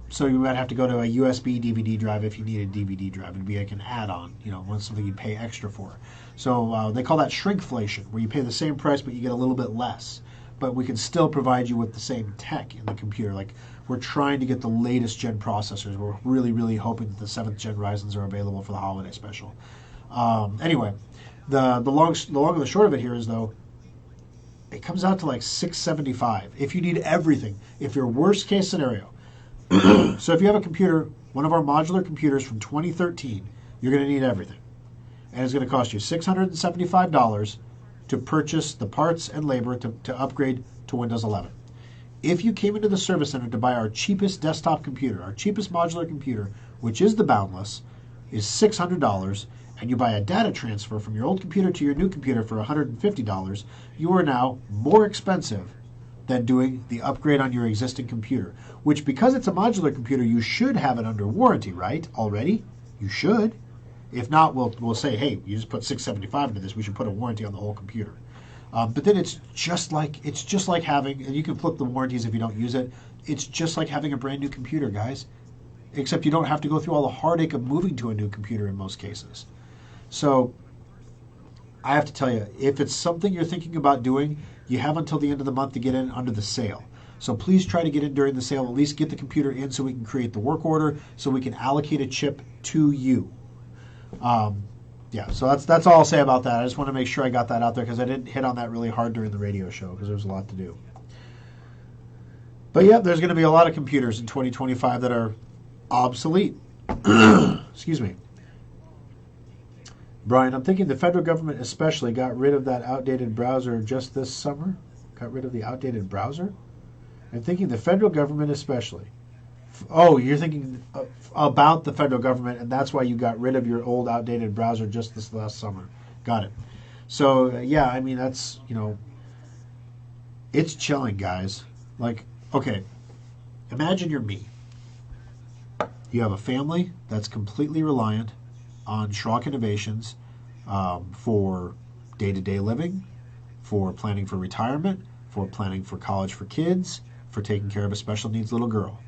So you might have to go to a USB DVD drive if you need a DVD drive. It'd be like an add-on, something you'd pay extra for. So they call that shrinkflation, where you pay the same price but you get a little bit less. But we can still provide you with the same tech in the computer. Like, we're trying to get the latest gen processors. We're really, really hoping that the 7th gen Ryzens are available for the holiday special. Anyway, the long and the short of it here is, though, it comes out to like $675 if you need everything. If your worst case scenario. So if you have a computer, one of our modular computers from 2013, you're going to need everything. And it's going to cost you $675 to purchase the parts and labor to upgrade to Windows 11. If you came into the service center to buy our cheapest desktop computer, our cheapest modular computer, which is the Boundless, is $600, and you buy a data transfer from your old computer to your new computer for $150, you are now more expensive than doing the upgrade on your existing computer, which, because it's a modular computer, you should have it under warranty, right? Already? You should. If not, we'll say, hey, you just put $675 into this. We should put a warranty on the whole computer. But then it's just like having, and you can flip the warranties if you don't use it. It's just like having a brand new computer, guys. Except you don't have to go through all the heartache of moving to a new computer in most cases. So I have to tell you, if it's something you're thinking about doing, you have until the end of the month to get in under the sale. So please try to get in during the sale. At least get the computer in so we can create the work order, so we can allocate a chip to you. So that's all I'll say about that. I just want to make sure I got that out there because I didn't hit on that really hard during the radio show because there was a lot to do. But yeah, there's going to be a lot of computers in 2025 that are obsolete. Excuse me. Brian, I'm thinking the federal government especially got rid of that outdated browser just this summer. Got rid of the outdated browser? I'm thinking the federal government especially. Oh, you're thinking about the federal government, and that's why you got rid of your old outdated browser just this last summer. Got it. So, yeah, I mean, that's, it's chilling, guys. Like, okay, imagine you're me. You have a family that's completely reliant on Schrock Innovations for day-to-day living, for planning for retirement, for planning for college for kids, for taking care of a special needs little girl.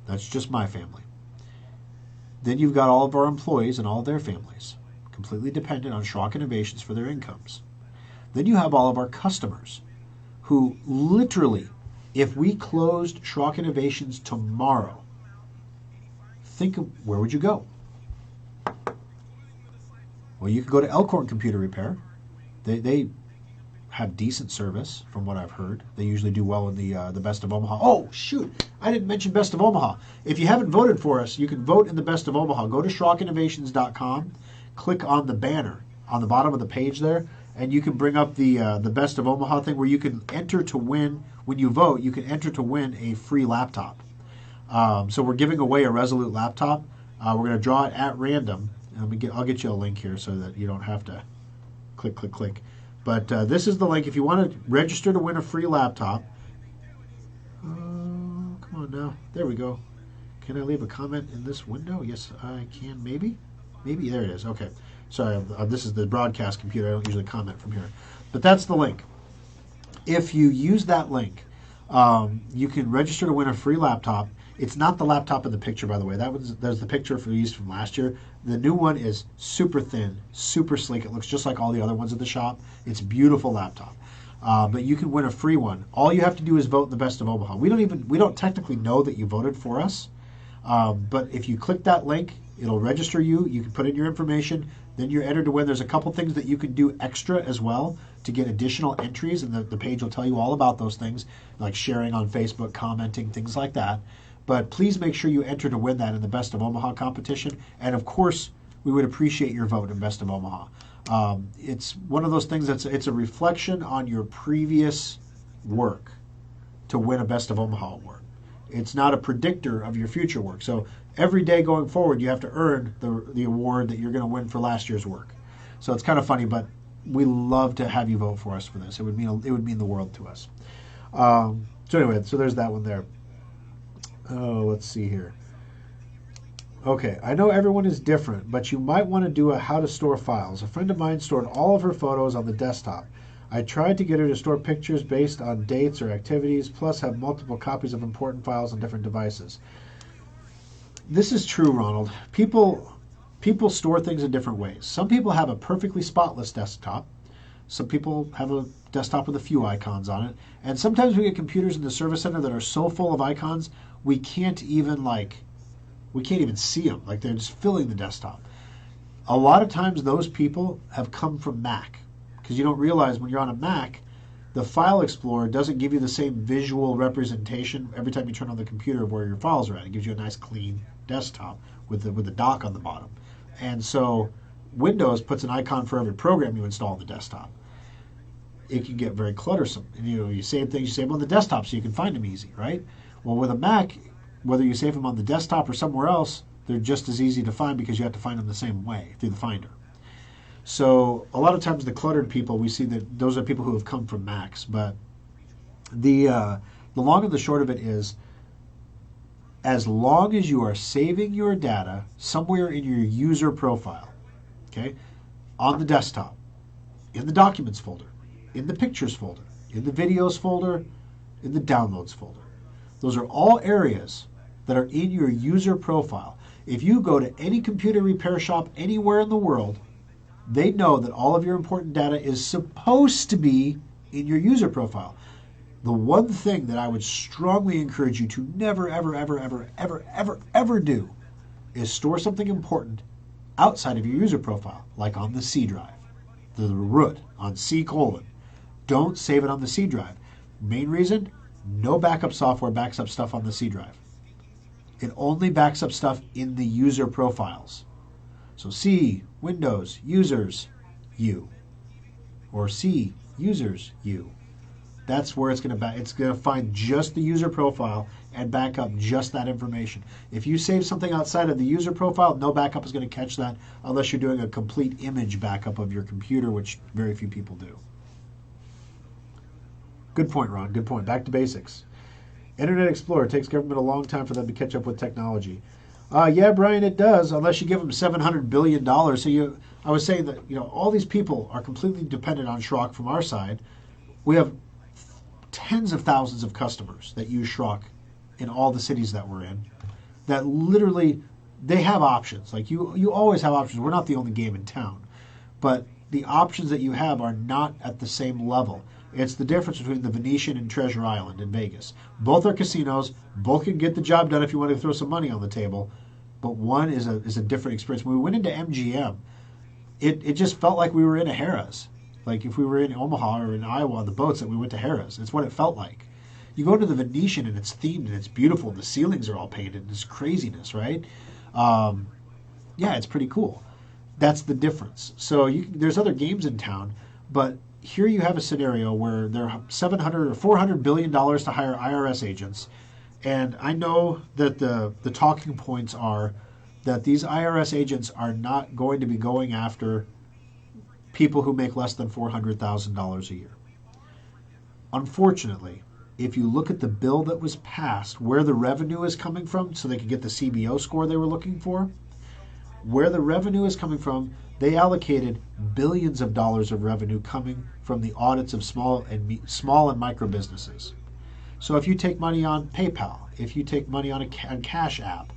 That's just my family. Then you've got all of our employees and all of their families, completely dependent on Schrock Innovations for their incomes. Then you have all of our customers who literally, if we closed Schrock Innovations tomorrow, think of where would you go? Well, you could go to Elkhorn Computer Repair. They have decent service, from what I've heard. They usually do well in the Best of Omaha. Oh, shoot. I didn't mention Best of Omaha. If you haven't voted for us, you can vote in the Best of Omaha. Go to SchrockInnovations.com, click on the banner on the bottom of the page there, and you can bring up the Best of Omaha thing where you can enter to win. When you vote, you can enter to win a free laptop. So we're giving away a Resolute laptop. We're going to draw it at random. I'll get you a link here so that you don't have to click. But this is the link. If you want to register to win a free laptop, come on now. There we go. Can I leave a comment in this window? Yes, I can. Maybe. There it is. Okay. Sorry, this is the broadcast computer. I don't usually comment from here. But that's the link. If you use that link, you can register to win a free laptop. It's not the laptop in the picture, by the way. There's the picture we used from last year. The new one is super thin, super sleek. It looks just like all the other ones at the shop. It's a beautiful laptop. But you can win a free one. All you have to do is vote in the Best of Omaha. We don't technically know that you voted for us. But if you click that link, it'll register you. You can put in your information. Then you're entered to win. There's a couple things that you can do extra as well to get additional entries, and the page will tell you all about those things, like sharing on Facebook, commenting, things like that. But please make sure you enter to win that in the Best of Omaha competition. And of course, we would appreciate your vote in Best of Omaha. It's one of those things it's a reflection on your previous work to win a Best of Omaha award. It's not a predictor of your future work. So every day going forward, you have to earn the award that you're going to win for last year's work. So it's kind of funny, but we love to have you vote for us for this. It would mean the world to us. So anyway, so there's that one there. Oh, let's see here. Okay, I know everyone is different, but you might want to do a how to store files. A friend of mine stored all of her photos on the desktop. I tried to get her to store pictures based on dates or activities, plus have multiple copies of important files on different devices. This is true, Ronald. People store things in different ways. Some people have a perfectly spotless desktop. Some people have a desktop with a few icons on it. And sometimes we get computers in the service center that are so full of icons, we can't even see them. Like, they're just filling the desktop. A lot of times those people have come from Mac, because you don't realize when you're on a Mac, the File Explorer doesn't give you the same visual representation every time you turn on the computer of where your files are at. It gives you a nice clean desktop with the dock on the bottom. And so Windows puts an icon for every program you install on the desktop. It can get very cluttersome. And you save things, you save them on the desktop so you can find them easy, right? Well, with a Mac, whether you save them on the desktop or somewhere else, they're just as easy to find because you have to find them the same way, through the Finder. So a lot of times the cluttered people, we see that those are people who have come from Macs. But the long and the short of it is, as long as you are saving your data somewhere in your user profile, okay, on the desktop, in the Documents folder, in the Pictures folder, in the Videos folder, in the Downloads folder. Those are all areas that are in your user profile. If you go to any computer repair shop anywhere in the world, they know that all of your important data is supposed to be in your user profile. The one thing that I would strongly encourage you to never, ever, ever, ever, ever, ever, ever do is store something important outside of your user profile, like on the C drive, the root, on C:. Don't save it on the C drive. Main reason, no backup software backs up stuff on the C drive. It only backs up stuff in the user profiles. So C, Windows, Users, U. Or C, Users, U. That's where it's going to find just the user profile and back up just that information. If you save something outside of the user profile, no backup is going to catch that unless you're doing a complete image backup of your computer, which very few people do. Good point, Ron. Good point. Back to basics. Internet Explorer takes government a long time for them to catch up with technology. Yeah, Brian, it does, unless you give them $700 billion. I was saying that all these people are completely dependent on Schrock from our side. We have tens of thousands of customers that use Schrock in all the cities that we're in. That literally, they have options. Like you always have options. We're not the only game in town, but the options that you have are not at the same level. It's the difference between the Venetian and Treasure Island in Vegas. Both are casinos. Both can get the job done if you want to throw some money on the table. But one is a different experience. When we went into MGM, it just felt like we were in a Harrah's. Like if we were in Omaha or in Iowa on the boats that we went to Harrah's. It's what it felt like. You go to the Venetian and it's themed and it's beautiful. And the ceilings are all painted. And it's craziness, right? Yeah, it's pretty cool. That's the difference. So there's other games in town, but here you have a scenario where there are $700 or $400 billion to hire IRS agents, and I know that the talking points are that these IRS agents are not going to be going after people who make less than $400,000 a year. Unfortunately, if you look at the bill that was passed, where the revenue is coming from, so they could get the CBO score they were looking for, where the revenue is coming from, they allocated billions of dollars of revenue coming from the audits of small and micro businesses. So if you take money on PayPal, if you take money on a Cash App,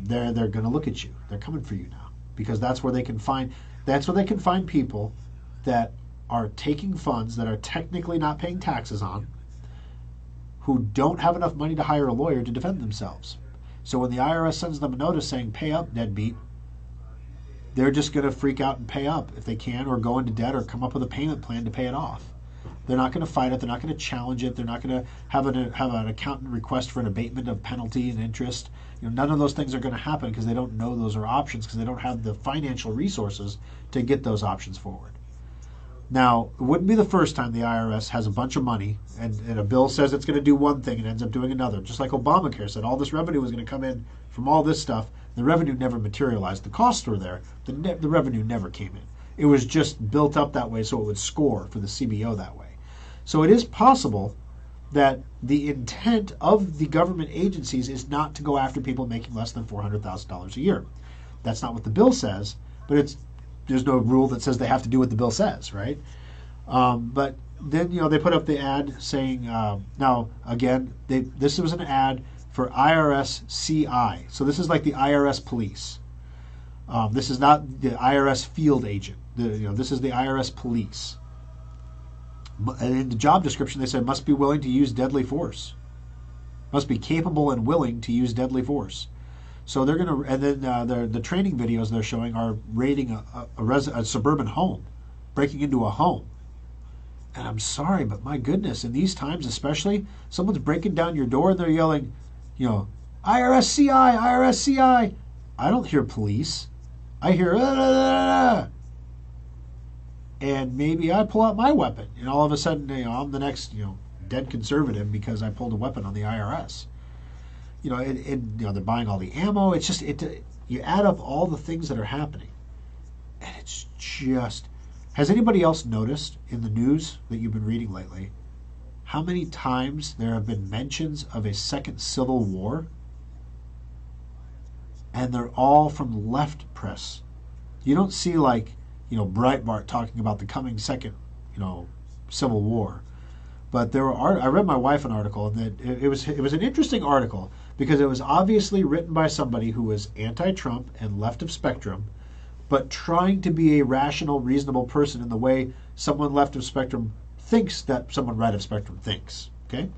they're going to look at you. They're coming for you now because that's where they can find people that are taking funds that are technically not paying taxes on, who don't have enough money to hire a lawyer to defend themselves. So when the IRS sends them a notice saying pay up, deadbeat, they're just going to freak out and pay up if they can, or go into debt, or come up with a payment plan to pay it off. They're not going to fight it. They're not going to challenge it. They're not going to have an accountant request for an abatement of penalty and interest. None of those things are going to happen because they don't know those are options, because they don't have the financial resources to get those options forward. Now, it wouldn't be the first time the IRS has a bunch of money and a bill says it's going to do one thing and ends up doing another. Just like Obamacare said, all this revenue was going to come in from all this stuff. The revenue never materialized. The costs were there. The revenue never came in. It was just built up that way so it would score for the CBO that way. So it is possible that the intent of the government agencies is not to go after people making less than $400,000 a year. That's not what the bill says, but there's no rule that says they have to do what the bill says, right? But then they put up the ad saying, now again, this was an ad for IRS CI. So this is like the IRS police. This is not the IRS field agent. This is the IRS police. And in the job description, they said must be willing to use deadly force. Must be capable and willing to use deadly force. So they're going to, and then the training videos they're showing are raiding a suburban home, breaking into a home. And I'm sorry, but my goodness, in these times especially, someone's breaking down your door and they're yelling, IRS CI, IRS CI. I don't hear police. I hear, and maybe I pull out my weapon, and all of a sudden, I'm the next, dead conservative because I pulled a weapon on the IRS. They're buying all the ammo. It's just, you add up all the things that are happening, and it's just, has anybody else noticed in the news that you've been reading lately how many times there have been mentions of a second civil war? And they're all from left press. You don't see Breitbart talking about the coming second, civil war. But I read my wife an article, and it was an interesting article because it was obviously written by somebody who was anti-Trump and left of spectrum, but trying to be a rational, reasonable person in the way someone left of spectrum thinks that someone right of spectrum thinks. Okay,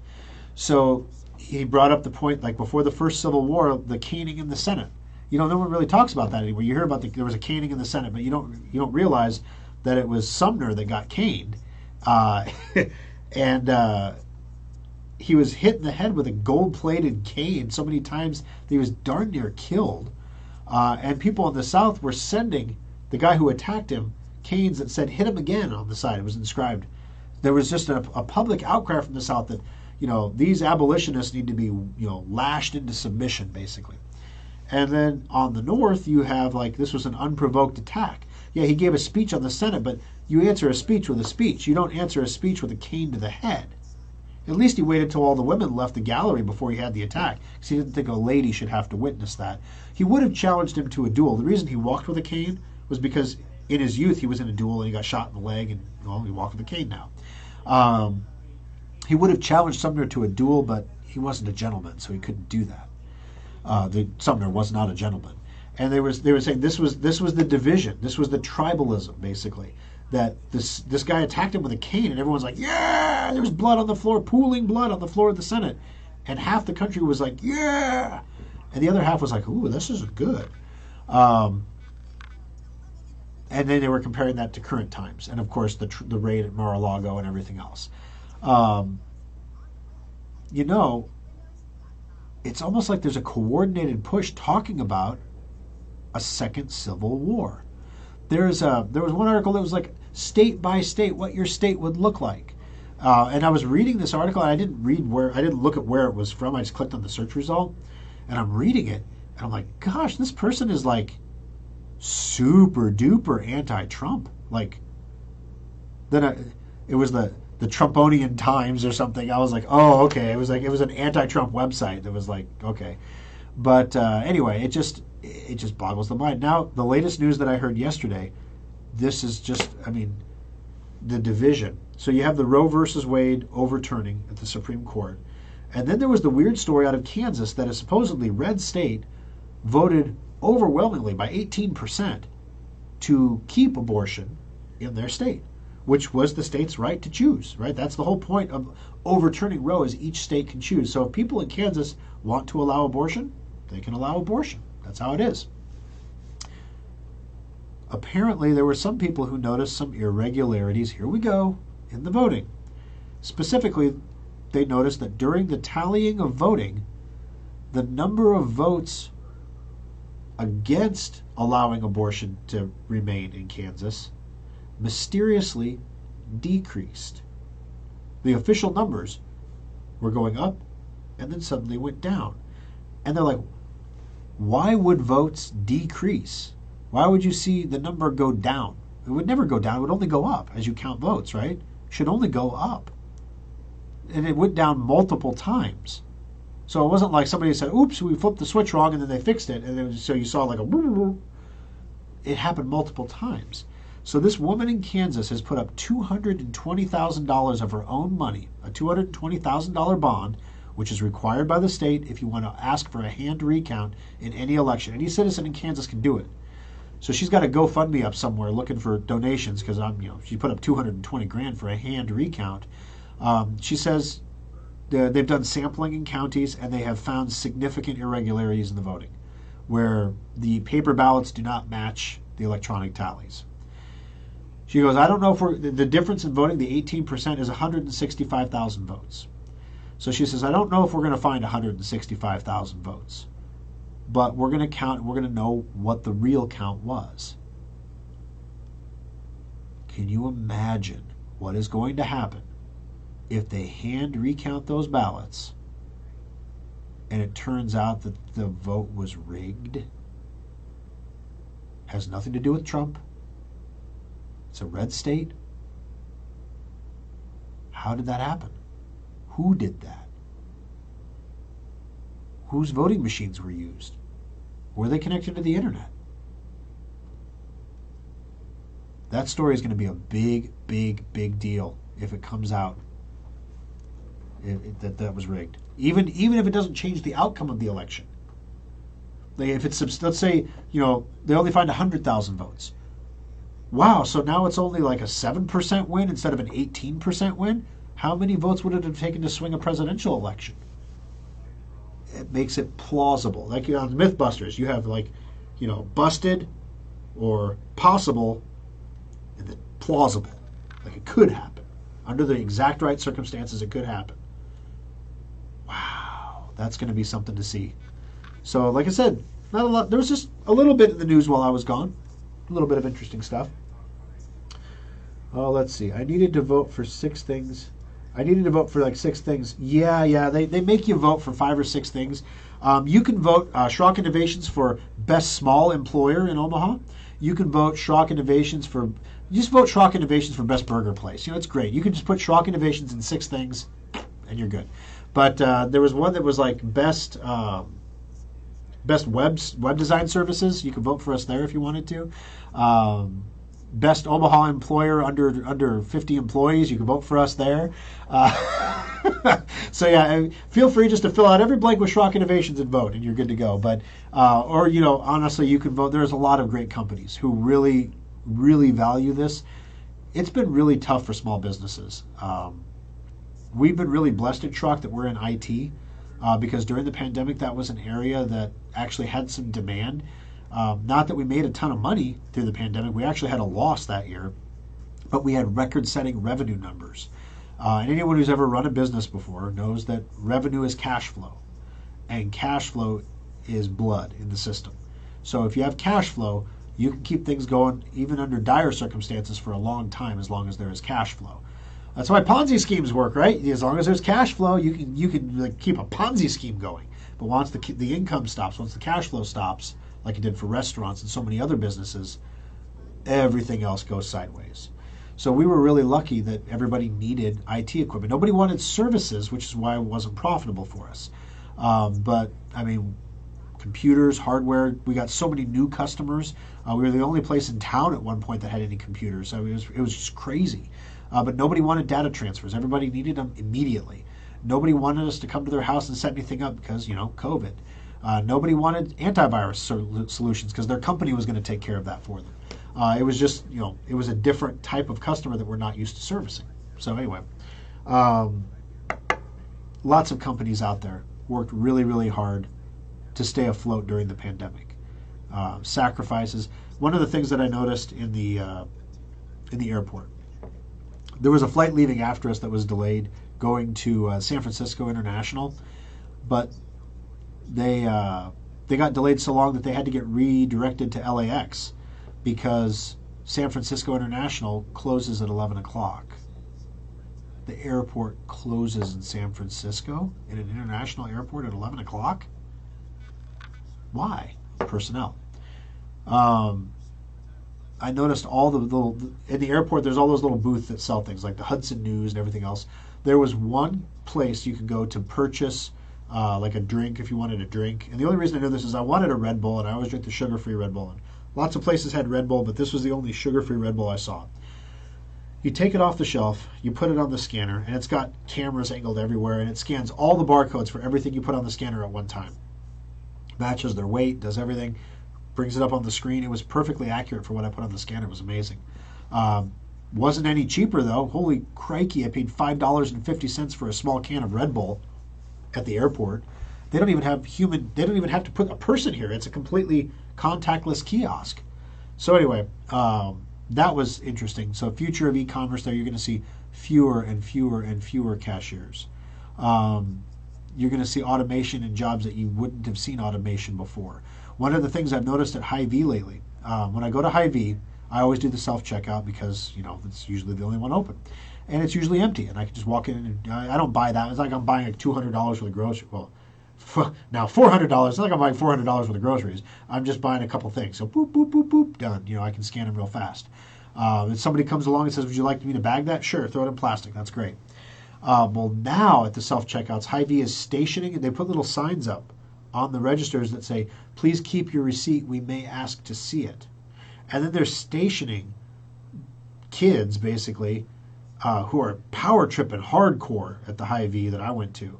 so he brought up the point, like before the first Civil War, the caning in the Senate. No one really talks about that anymore. You hear about there was a caning in the Senate, but you don't realize that it was Sumner that got caned, and he was hit in the head with a gold-plated cane so many times that he was darn near killed. And people in the South were sending the guy who attacked him canes that said "hit him again" on the side. It was inscribed. There was just a public outcry from the South that these abolitionists need to be lashed into submission, basically. And then on the North, you have this was an unprovoked attack. Yeah, he gave a speech on the Senate, but you answer a speech with a speech. You don't answer a speech with a cane to the head. At least he waited till all the women left the gallery before he had the attack, because he didn't think a lady should have to witness that. He would have challenged him to a duel. The reason he walked with a cane was because in his youth he was in a duel and he got shot in the leg, and well, he walked with a cane now. He would have challenged Sumner to a duel, but he wasn't a gentleman, so he couldn't do that. Sumner was not a gentleman, and they were saying this was the division, this was the tribalism, basically. That this guy attacked him with a cane, and everyone's like, yeah, there was blood on the floor, pooling blood on the floor of the Senate, and half the country was like, yeah, and the other half was like, ooh, this isn't good. And then they were comparing that to current times, and of course the raid at Mar-a-Lago and everything else. It's almost like there's a coordinated push talking about a second civil war. There was one article that was like state by state what your state would look like, and I was reading this article and I didn't look at where it was from. I just clicked on the search result, and I'm reading it and I'm like, gosh, this person is like super duper anti-Trump. Like, then it was the Trumponian Times or something. I was like, oh, okay. It was an anti-Trump website that was like, okay. But anyway, it just boggles the mind. Now, the latest news that I heard yesterday, this is just, the division. So you have the Roe versus Wade overturning at the Supreme Court. And then there was the weird story out of Kansas that a supposedly red state voted overwhelmingly by 18% to keep abortion in their state, which was the state's right to choose, right? That's the whole point of overturning Roe, is each state can choose. So if people in Kansas want to allow abortion, they can allow abortion. That's how it is. Apparently, there were some people who noticed some irregularities, here we go, in the voting. Specifically, they noticed that during the tallying of voting, the number of votes against allowing abortion to remain in Kansas mysteriously decreased. The official numbers were going up and then suddenly went down. And they're like, why would votes decrease? Why would you see the number go down? It would never go down. It would only go up as you count votes, right? It should only go up. And it went down multiple times. So it wasn't like somebody said, oops, we flipped the switch wrong, and then they fixed it. And then, so you saw like a... It happened multiple times. So this woman in Kansas has put up $220,000 of her own money, a $220,000 bond, which is required by the state if you want to ask for a hand recount in any election. Any citizen in Kansas can do it. So she's got a GoFundMe up somewhere looking for donations, because she put up $220,000 for a hand recount. She says they've done sampling in counties and they have found significant irregularities in the voting, where the paper ballots do not match the electronic tallies. She goes, I don't know if the difference in voting, the 18%, is 165,000 votes. So she says, I don't know if we're going to find 165,000 votes, but we're going to count, we're going to know what the real count was. Can you imagine what is going to happen if they hand recount those ballots and it turns out that the vote was rigged? Has nothing to do with Trump. It's a red state. How did that happen? Who did that? Whose voting machines were used? Were they connected to the internet? That story is going to be a big, big, big deal if it comes out that was rigged. Even if it doesn't change the outcome of the election. Like if it's, let's say, they only find 100,000 votes. Wow, so now it's only like a 7% win instead of an 18% win? How many votes would it have taken to swing a presidential election? It makes it plausible. Like on Mythbusters, you have busted or possible and then plausible. Like it could happen. Under the exact right circumstances, it could happen. Wow, that's going to be something to see. So, like I said, not a lot. There was just a little bit in the news while I was gone. A little bit of interesting stuff. Oh, let's see. I needed to vote for 6 things. I needed to vote for like 6 things. Yeah. They make you vote for 5 or 6 things. You can vote Schrock Innovations for Best Small Employer in Omaha. You can vote Schrock Innovations for... Just vote Schrock Innovations for Best Burger Place. It's great. You can just put Schrock Innovations in 6 things, and you're good. But there was one that was like best web design services. You could vote for us there if you wanted to. Best Omaha employer under 50 employees. You can vote for us there. So yeah, feel free just to fill out every blank with Schrock Innovations and vote, and you're good to go. But or honestly, you can vote. There's a lot of great companies who really, really value this. It's been really tough for small businesses. We've been really blessed at Schrock that we're in IT because during the pandemic, that was an area that actually had some demand. Not that we made a ton of money through the pandemic. We actually had a loss that year, but we had record-setting revenue numbers. And anyone who's ever run a business before knows that revenue is cash flow, and cash flow is blood in the system. So if you have cash flow, you can keep things going even under dire circumstances for a long time as long as there is cash flow. That's why Ponzi schemes work, right? As long as there's cash flow, you can like, keep a Ponzi scheme going. But once the income stops, once the cash flow stops, like it did for restaurants and so many other businesses, everything else goes sideways. So we were really lucky that everybody needed IT equipment. Nobody wanted services, which is why it wasn't profitable for us. But I mean, computers, hardware, we got so many new customers. We were the only place in town at one point that had any computers. So it was just crazy. But nobody wanted data transfers. Everybody needed them immediately. Nobody wanted us to come to their house and set anything up because, COVID. Nobody wanted antivirus solutions because their company was going to take care of that for them. It was just, it was a different type of customer that we're not used to servicing. So anyway, lots of companies out there worked really, really hard to stay afloat during the pandemic. Sacrifices. One of the things that I noticed in the airport, there was a flight leaving after us that was delayed going to San Francisco International, but they got delayed so long that they had to get redirected to LAX because San Francisco International closes at 11 o'clock. The airport closes in San Francisco, in an international airport at 11 o'clock? Why? Personnel. I noticed all the little, in the airport, there's all those little booths that sell things like the Hudson News and everything else. There was one place you could go to purchase like a drink if you wanted a drink. And the only reason I know this is I wanted a Red Bull, and I always drink the sugar-free Red Bull. And lots of places had Red Bull, but this was the only sugar-free Red Bull I saw. You take it off the shelf, you put it on the scanner, and it's got cameras angled everywhere, and it scans all the barcodes for everything you put on the scanner at one time. Matches their weight, does everything, brings it up on the screen. It was perfectly accurate for what I put on the scanner. It was amazing. Wasn't any cheaper, though. Holy crikey, I paid $5.50 for a small can of Red Bull at the airport. They don't even have to put a person here. It's a completely contactless kiosk. So anyway, that was interesting. So future of e-commerce there, you're going to see fewer and fewer and fewer cashiers. You're going to see automation in jobs that you wouldn't have seen automation before. One of the things I've noticed at Hy-Vee lately, when I go to Hy-Vee, I always do the self-checkout because, it's usually the only one open. And it's usually empty, and I can just walk in and I don't buy that. It's like I'm buying like $200 worth of groceries. Well, now $400. It's not like I'm buying $400 worth of groceries. I'm just buying a couple things. So boop, boop, boop, boop, done. I can scan them real fast. If somebody comes along and says, would you like me to bag that? Sure, throw it in plastic. That's great. Well, now at the self-checkouts, Hy-Vee is stationing, and they put little signs up on the registers that say, please keep your receipt. We may ask to see it. And then they're stationing kids, basically, who are power tripping hardcore at the Hy-Vee that I went to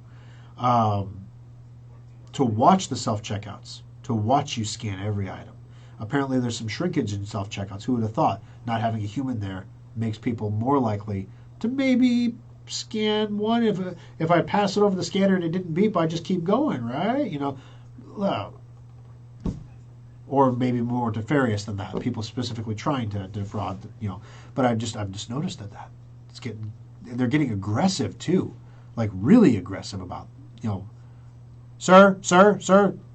watch the self-checkouts, to watch you scan every item. Apparently there's some shrinkage in self-checkouts. Who would have thought not having a human there makes people more likely to maybe scan one. If I pass it over the scanner and it didn't beep, I just keep going, right? Or maybe more nefarious than that. People specifically trying to defraud, But I've just noticed that they're getting aggressive too, like really aggressive about, sir,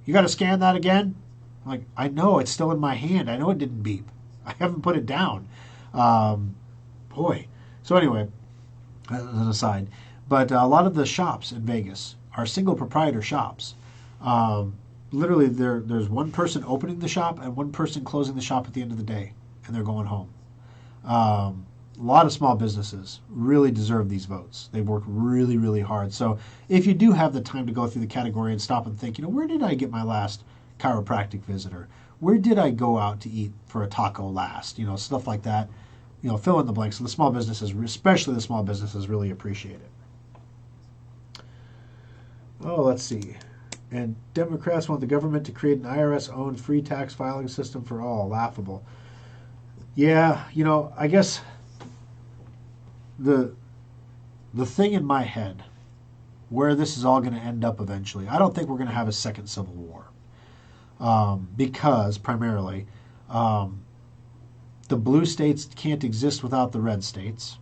you got to scan that again. I'm like, I know it's still in my hand. I know it didn't beep. I haven't put it down. Boy. So anyway, as an aside, but a lot of the shops in Vegas are single proprietor shops. Literally, there's one person opening the shop and one person closing the shop at the end of the day, and they're going home. a lot of small businesses really deserve these votes. They've worked really, really hard. So if you do have the time to go through the category and stop and think, where did I get my last chiropractic visitor? Where did I go out to eat for a taco last? Stuff like that. Fill in the blanks. So the small businesses, especially the small businesses, really appreciate it. Oh, let's see. And Democrats want the government to create an IRS-owned free tax filing system for all. Laughable. Yeah, I guess the thing in my head where this is all going to end up eventually, I don't think we're going to have a second civil war. Because, primarily, the blue states can't exist without the red states,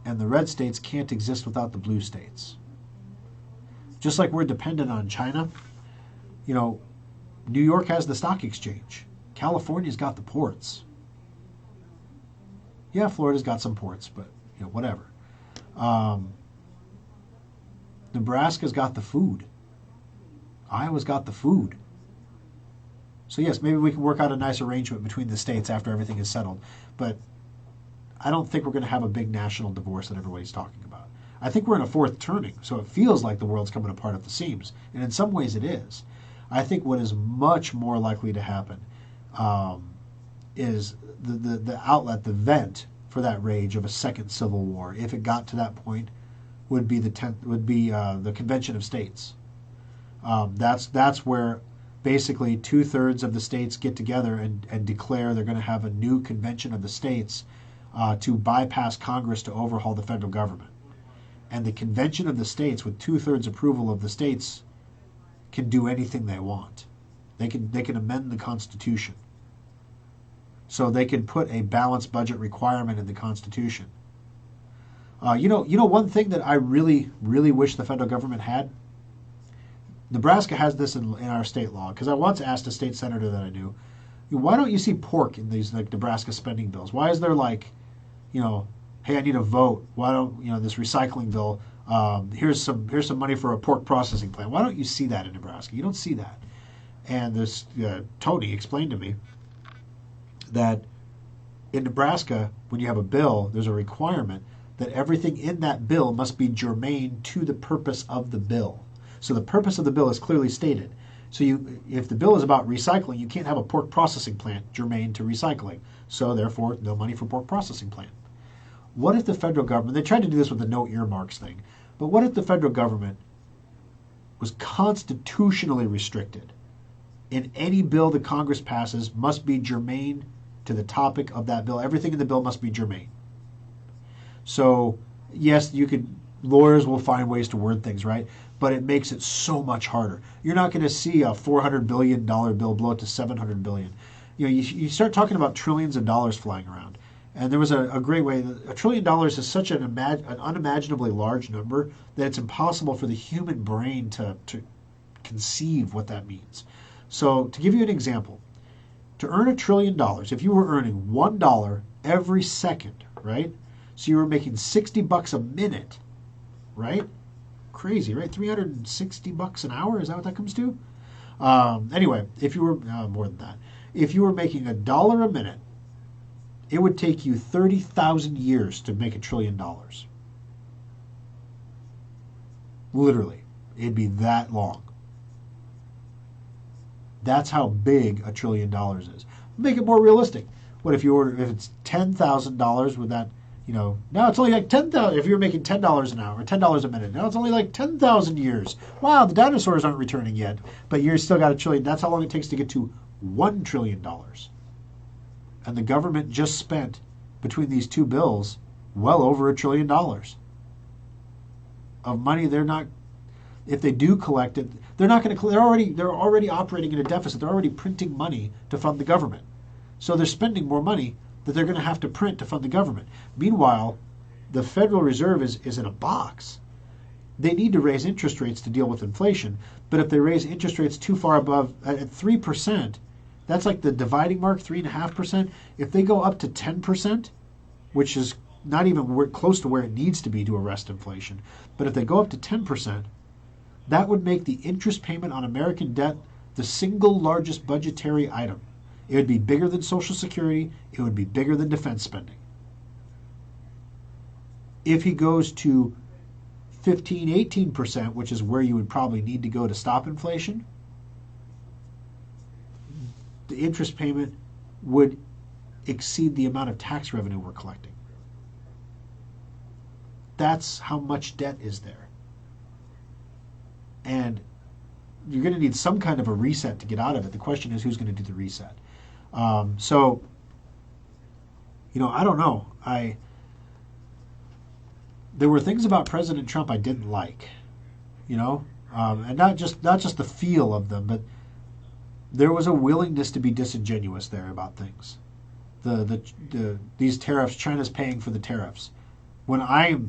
and the red states can't exist without the blue states. Just like we're dependent on China, New York has the stock exchange. California's got the ports. Yeah, Florida's got some ports, but, whatever. Nebraska's got the food. Iowa's got the food. So yes, maybe we can work out a nice arrangement between the states after everything is settled. But I don't think we're going to have a big national divorce that everybody's talking about. I think we're in a fourth turning, so it feels like the world's coming apart at the seams. And in some ways it is. I think what is much more likely to happen is the outlet, the vent for that rage of a second civil war, if it got to that point, would be the Convention of States. That's where basically 2/3 of the states get together and declare they're going to have a new Convention of the States to bypass Congress to overhaul the federal government. And the Convention of the States, with 2/3 approval of the states, can do anything they want. They can amend the Constitution. So they can put a balanced budget requirement in the Constitution. One thing that I really, really wish the federal government had. Nebraska has this in our state law, because I once asked a state senator that I knew, why don't you see pork in these Nebraska spending bills? Why is there hey, I need a vote. Why don't this recycling bill? Here's some money for a pork processing plant. Why don't you see that in Nebraska? You don't see that. And this Tony explained to me that in Nebraska, when you have a bill, there's a requirement that everything in that bill must be germane to the purpose of the bill. So the purpose of the bill is clearly stated. So if the bill is about recycling, you can't have a pork processing plant germane to recycling. So therefore, no money for pork processing plant. What if the federal government, they tried to do this with the no earmarks thing, but what if the federal government was constitutionally restricted? In any bill that Congress passes must be germane to the topic of that bill. Everything in the bill must be germane. So, yes, lawyers will find ways to word things, right? But it makes it so much harder. You're not going to see a $400 billion bill blow it to $700 billion. You start talking about trillions of dollars flying around. And there was a great way. $1 trillion is such an unimaginably large number that it's impossible for the human brain to conceive what that means. So to give you an example, to earn $1 trillion, if you were earning $1 every second, right? So you were making $60 a minute, right? Crazy, right? $360 an hour, is that what that comes to? Anyway, if you were more than that, if you were making $1 a minute, it would take you 30,000 years to make $1 trillion. Literally, it'd be that long. That's how big $1 trillion is. Make it more realistic. What if if it's $10,000? Would that, now it's only like 10,000. If you're making $10 an hour or $10 a minute, now it's only like 10,000 years. Wow, the dinosaurs aren't returning yet, but you're still got $1 trillion. That's how long it takes to get to $1 trillion. And the government just spent, between these two bills, well over $1 trillion of money. They're not, if they do collect it, they're not going to. They're already operating in a deficit. They're already printing money to fund the government. So they're spending more money that they're going to have to print to fund the government. Meanwhile, the Federal Reserve is in a box. They need to raise interest rates to deal with inflation. But if they raise interest rates too far above, at 3%, that's like the dividing mark, 3.5%. If they go up to 10%, which is not even close to where it needs to be to arrest inflation, but if they go up to 10%, that would make the interest payment on American debt the single largest budgetary item. It would be bigger than Social Security. It would be bigger than defense spending. If he goes to 15, 18%, which is where you would probably need to go to stop inflation, the interest payment would exceed the amount of tax revenue we're collecting. That's how much debt is there. And you're going to need some kind of a reset to get out of it. The question is, who's going to do the reset? So, I don't know. There were things about President Trump I didn't like, and not just the feel of them, but there was a willingness to be disingenuous there about things. These tariffs, China's paying for the tariffs. When I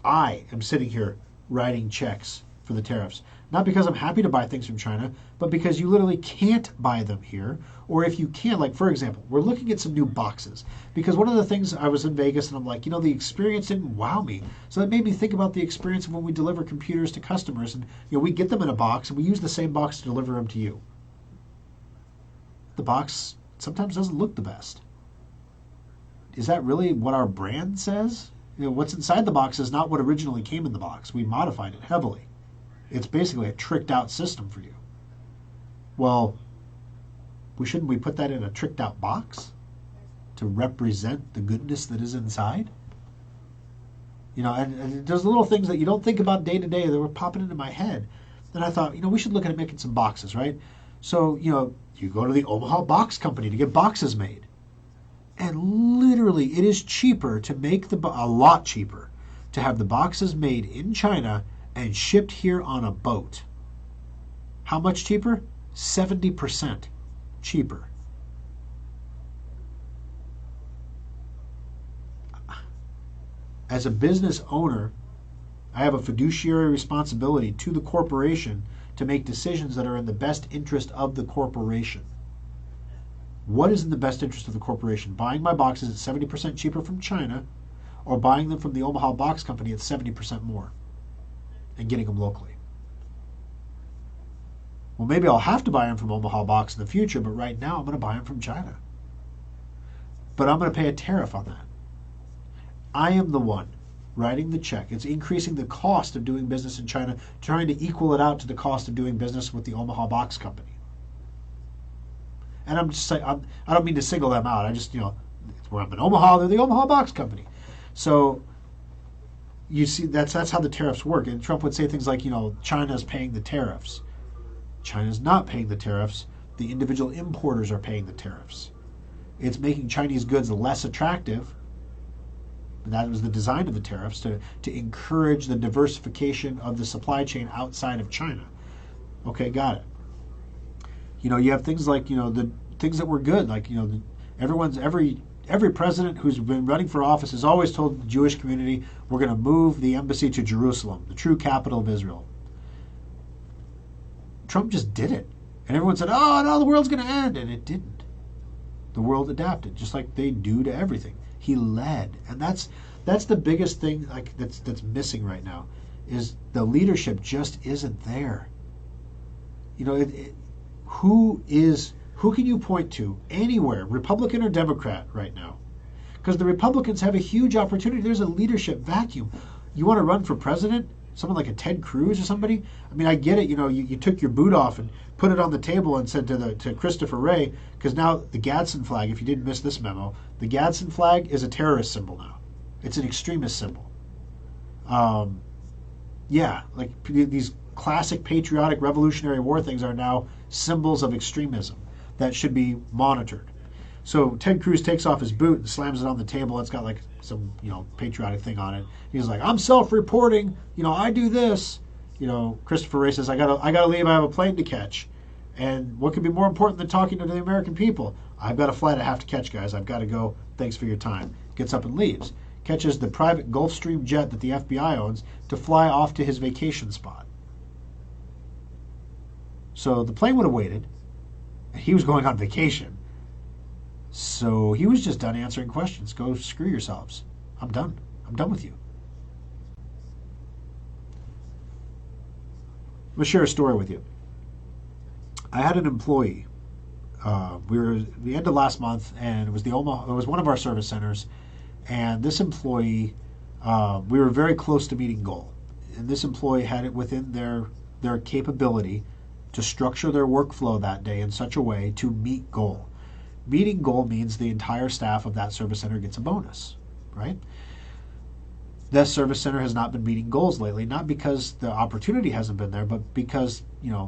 am sitting here writing checks for the tariffs, not because I'm happy to buy things from China, but because you literally can't buy them here. Or if you can, like for example, we're looking at some new boxes. Because one of the things, I was in Vegas and I'm like, the experience didn't wow me. So that made me think about the experience of when we deliver computers to customers. And we get them in a box and we use the same box to deliver them to you. The box sometimes doesn't look the best. Is that really what our brand says? What's inside the box is not what originally came in the box. We modified it heavily. It's basically a tricked out system for you. Well, shouldn't we put that in a tricked out box to represent the goodness that is inside? And there's little things that you don't think about day to day that were popping into my head. And I thought, we should look at making some boxes, right? So, you go to the Omaha Box Company to get boxes made. And literally, it is cheaper to make a lot cheaper to have the boxes made in China and shipped here on a boat. How much cheaper? 70% cheaper. As a business owner, I have a fiduciary responsibility to the corporation to make decisions that are in the best interest of the corporation. What is in the best interest of the corporation? Buying my boxes at 70% cheaper from China, or buying them from the Omaha Box Company at 70% more and getting them locally? Well, maybe I'll have to buy them from Omaha Box in the future, but right now I'm going to buy them from China. But I'm going to pay a tariff on that. I am the one writing the check. It's increasing the cost of doing business in China, trying to equal it out to the cost of doing business with the Omaha Box Company. And I'm just saying, I don't mean to single them out. I just, where I'm in Omaha, they're the Omaha Box Company. So you see, that's how the tariffs work. And Trump would say things like, China's paying the tariffs. China's not paying the tariffs. The individual importers are paying the tariffs. It's making Chinese goods less attractive. And that was the design of the tariffs, to encourage the diversification of the supply chain outside of China. Okay, got it. You have things like, the things that were good, like, every president who's been running for office has always told the Jewish community, we're going to move the embassy to Jerusalem, the true capital of Israel. Trump just did it. And everyone said, oh, no, the world's going to end. And it didn't. The world adapted, just like they do to everything. He led. And that's the biggest thing that's missing right now, is the leadership just isn't there. Who can you point to anywhere, Republican or Democrat right now? Because the Republicans have a huge opportunity. There's a leadership vacuum. You want to run for president? Someone like a Ted Cruz or somebody? I mean, I get it. You took your boot off and put it on the table and said to Christopher Wray, because now the Gadsden flag, if you didn't miss this memo, the Gadsden flag is a terrorist symbol now. It's an extremist symbol. Like these classic patriotic Revolutionary War things are now symbols of extremism that should be monitored. So Ted Cruz takes off his boot and slams it on the table. It's got like some, patriotic thing on it. He's like, I'm self-reporting. I do this. Christopher Wray says, I gotta leave. I have a plane to catch. And what could be more important than talking to the American people? I've got a flight I have to catch, guys. I've got to go. Thanks for your time. Gets up and leaves. Catches the private Gulfstream jet that the FBI owns to fly off to his vacation spot. So the plane would have waited. He was going on vacation. So he was just done answering questions. Go screw yourselves. I'm done. I'm done with you. I'm going to share a story with you. I had an employee. We were at the end of last month, and it was one of our service centers. And this employee We were very close to meeting goal, and this employee had it within their capability to structure their workflow that day in such a way to meet goal. Meeting goal means the entire staff of that service center gets a bonus, right? This service center has not been meeting goals lately, not because the opportunity hasn't been there, but because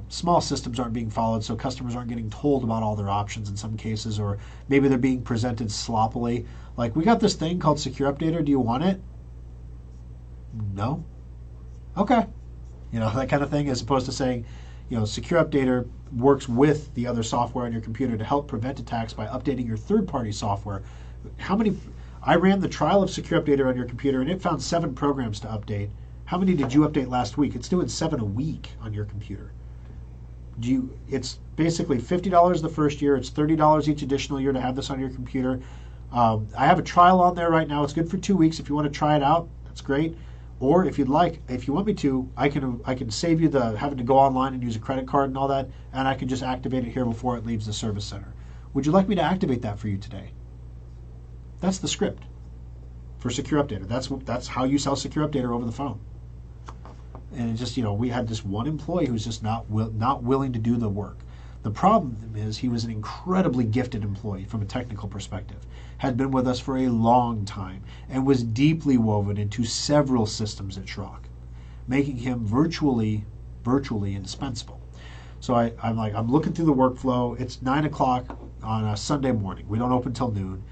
small systems aren't being followed, so customers aren't getting told about all their options in some cases, or maybe they're being presented sloppily. Like, we got this thing called Secure Updater. Do you want it? No. Okay. That kind of thing, as opposed to saying, Secure Updater works with the other software on your computer to help prevent attacks by updating your third-party software. I ran the trial of Secure Updater on your computer, and it found 7 programs to update. How many did you update last week? It's doing 7 a week on your computer. It's basically $50 the first year. It's $30 each additional year to have this on your computer. I have a trial on there right now. It's good for 2 weeks. If you want to try it out, that's great. Or if you want me to, I can save you the having to go online and use a credit card and all that, and I can just activate it here before it leaves the service center. Would you like me to activate that for you today? That's the script for Secure Updater. That's how you sell Secure Updater over the phone. And it just, we had this one employee who's just not willing to do the work. The problem is he was an incredibly gifted employee from a technical perspective, had been with us for a long time, and was deeply woven into several systems at Schrock, making him virtually indispensable. So I'm looking through the workflow. It's 9 o'clock on a Sunday morning. We don't open till noon.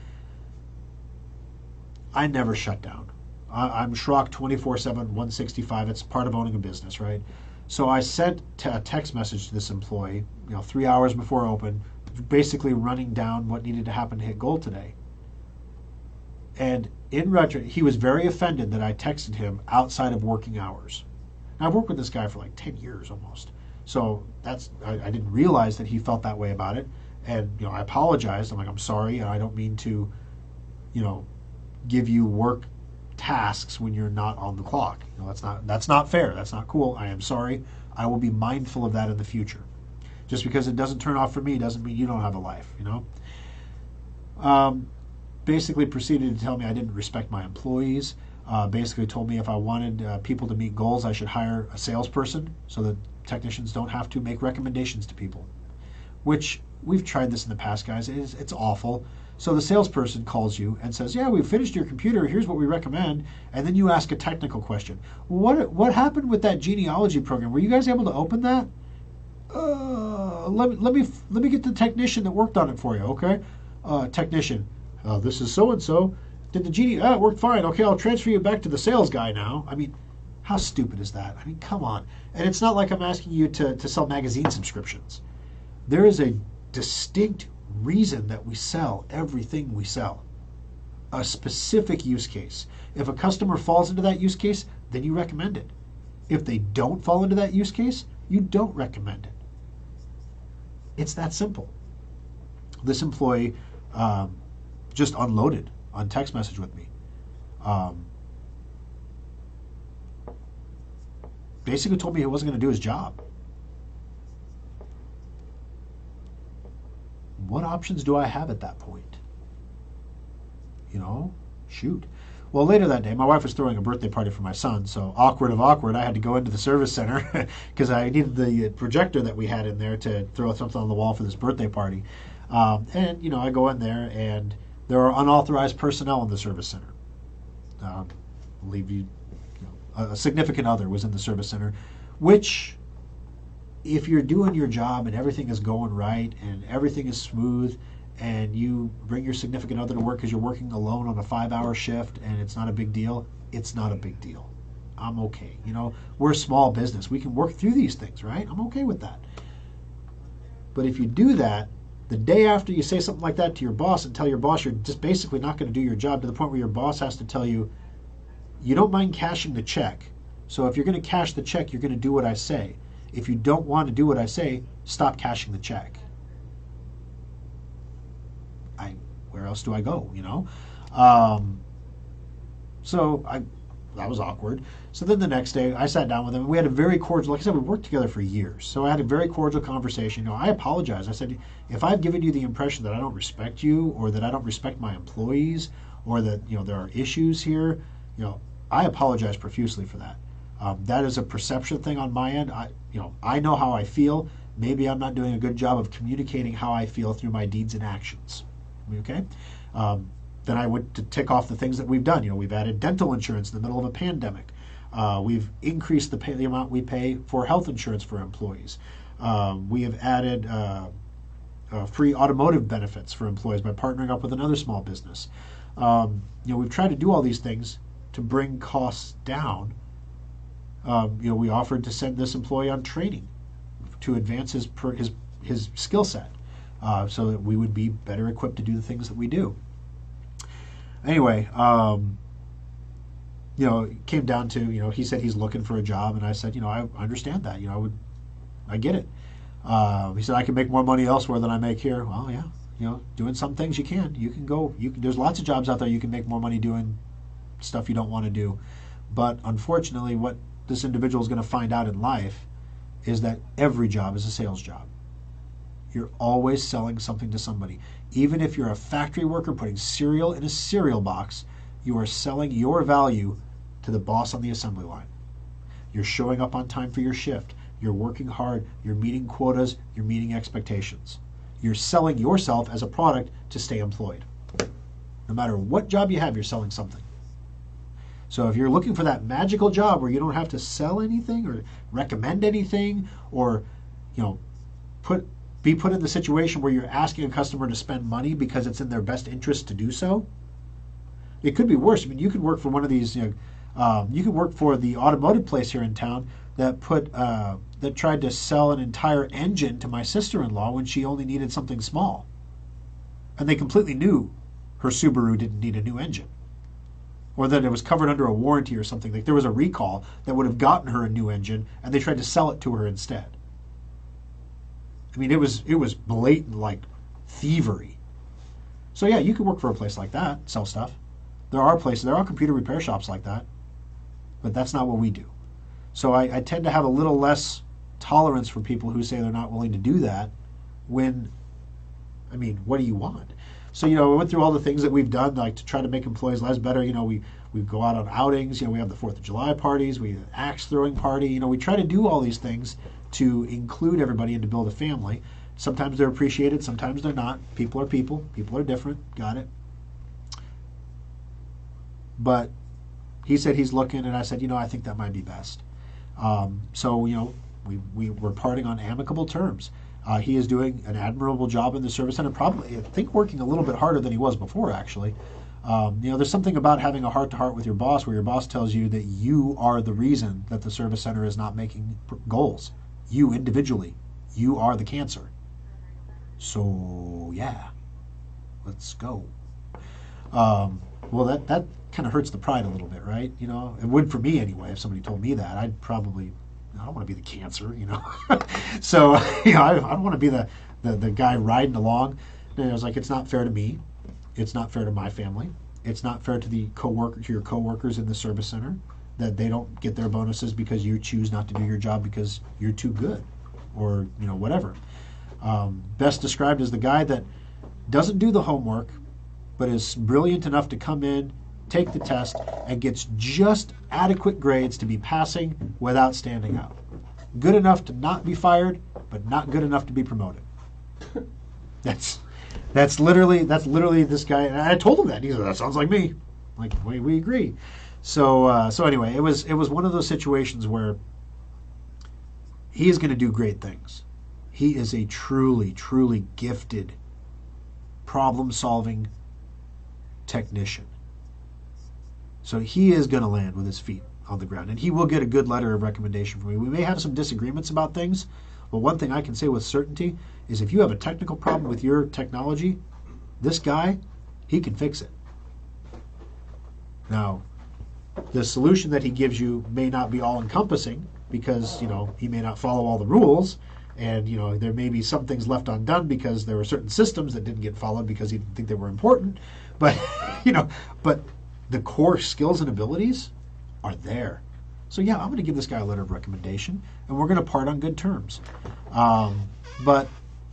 I never shut down. I'm Schrock 24/7, 165. It's part of owning a business, right? So I sent a text message to this employee, 3 hours before open, basically running down what needed to happen to hit goal today. And in retro, he was very offended that I texted him outside of working hours. Now, I've worked with this guy for like 10 years almost. So I didn't realize that he felt that way about it. And, I apologized. I'm sorry, and I don't mean to, give you work tasks when you're not on the clock. That's not fair. That's not cool. I am sorry. I will be mindful of that in the future. Just because it doesn't turn off for me doesn't mean you don't have a life, Basically proceeded to tell me I didn't respect my employees. Basically told me if I wanted people to meet goals, I should hire a salesperson so that technicians don't have to make recommendations to people. Which, we've tried this in the past, guys. It's awful. So the salesperson calls you and says, yeah, we've finished your computer. Here's what we recommend. And then you ask a technical question. What happened with that genealogy program? Were you guys able to open that? Let me get the technician that worked on it for you, okay? Technician, this is so-and-so. Did the it worked fine. Okay, I'll transfer you back to the sales guy now. How stupid is that? Come on. And it's not like I'm asking you to sell magazine subscriptions. There is a distinct reason that we sell everything we sell. A specific use case. If a customer falls into that use case, then you recommend it. If they don't fall into that use case, you don't recommend it. It's that simple. This employee just unloaded on text message with me. Basically told me he wasn't going to do his job. What options do I have at that point? Shoot. Well, later that day, my wife was throwing a birthday party for my son, so awkward of awkward, I had to go into the service center because I needed the projector that we had in there to throw something on the wall for this birthday party. And I go in there, and there are unauthorized personnel in the service center. I believe a significant other was in the service center, which, if you're doing your job and everything is going right and everything is smooth, and you bring your significant other to work because you're working alone on a 5-hour shift and it's not a big deal, it's not a big deal. I'm okay. We're a small business. We can work through these things, right? I'm okay with that. But if you do that, the day after you say something like that to your boss and tell your boss you're just basically not going to do your job, to the point where your boss has to tell you, you don't mind cashing the check. So if you're going to cash the check, you're going to do what I say. If you don't want to do what I say, stop cashing the check. Where else do I go, So that was awkward. So then the next day, I sat down with him. We had a very cordial, like I said, we worked together for years. So I had a very cordial conversation. I apologize. I said, if I've given you the impression that I don't respect you, or that I don't respect my employees, or that, there are issues here, I apologize profusely for that. That is a perception thing on my end. I know how I feel. Maybe I'm not doing a good job of communicating how I feel through my deeds and actions. Okay? Then I would to tick off the things that we've done. We've added dental insurance in the middle of a pandemic. We've increased the amount we pay for health insurance for employees. We have added free automotive benefits for employees by partnering up with another small business. We've tried to do all these things to bring costs down. We offered to send this employee on training to advance his skill set, so that we would be better equipped to do the things that we do. Anyway, it came down to, he said he's looking for a job, and I said, I understand that. I get it. He said, I can make more money elsewhere than I make here. Well, yeah, doing some things you can. You can go. There's lots of jobs out there you can make more money doing stuff you don't want to do. But unfortunately, what this individual is going to find out in life is that every job is a sales job. You're always selling something to somebody. Even if you're a factory worker putting cereal in a cereal box, you are selling your value to the boss on the assembly line. You're showing up on time for your shift. You're working hard. You're meeting quotas. You're meeting expectations. You're selling yourself as a product to stay employed. No matter what job you have, you're selling something. So if you're looking for that magical job where you don't have to sell anything or recommend anything, or be put in the situation where you're asking a customer to spend money because it's in their best interest to do so, it could be worse. I mean, you could work for one of these. You could work for the automotive place here in town that tried to sell an entire engine to my sister-in-law when she only needed something small, and they completely knew her Subaru didn't need a new engine, or that it was covered under a warranty or something. Like there was a recall that would have gotten her a new engine, and they tried to sell it to her instead. I mean, it was blatant, like thievery. So yeah, you could work for a place like that, sell stuff. There are computer repair shops like that, but that's not what we do. So I tend to have a little less tolerance for people who say they're not willing to do that when, what do you want? So, we went through all the things that we've done, like to try to make employees' lives better. We go out on outings. We have the 4th of July parties. We have an axe throwing party. We try to do all these things to include everybody and to build a family. Sometimes they're appreciated. Sometimes they're not. People are people. People are different. Got it. But he said he's looking, and I said, I think that might be best. So, we're parting on amicable terms. He is doing an admirable job in the service center, probably, I think, working a little bit harder than he was before, actually. There's something about having a heart-to-heart with your boss where your boss tells you that you are the reason that the service center is not making goals. You individually. You are the cancer. So, yeah, let's go. Well, that kind of hurts the pride a little bit, right? It would for me anyway. If somebody told me that, I don't want to be the cancer, So, I don't want to be the guy riding along. And I was like, it's not fair to me. It's not fair to my family. It's not fair to your coworkers in the service center that they don't get their bonuses because you choose not to do your job because you're too good, or whatever. Best described as the guy that doesn't do the homework, but is brilliant enough to come in, take the test, and gets just adequate grades to be passing without standing out. Good enough to not be fired, but not good enough to be promoted. That's literally this guy. And I told him that. He said, "That sounds like me." Like, we agree. So anyway, it was one of those situations where he is going to do great things. He is a truly, truly gifted problem-solving technician. So he is going to land with his feet on the ground, and he will get a good letter of recommendation from me. We may have some disagreements about things, but one thing I can say with certainty is if you have a technical problem with your technology, this guy, he can fix it. Now, the solution that he gives you may not be all-encompassing because, he may not follow all the rules, and, there may be some things left undone because there were certain systems that didn't get followed because he didn't think they were important. But, but the core skills and abilities are there. So, yeah, I'm going to give this guy a letter of recommendation, and we're going to part on good terms. But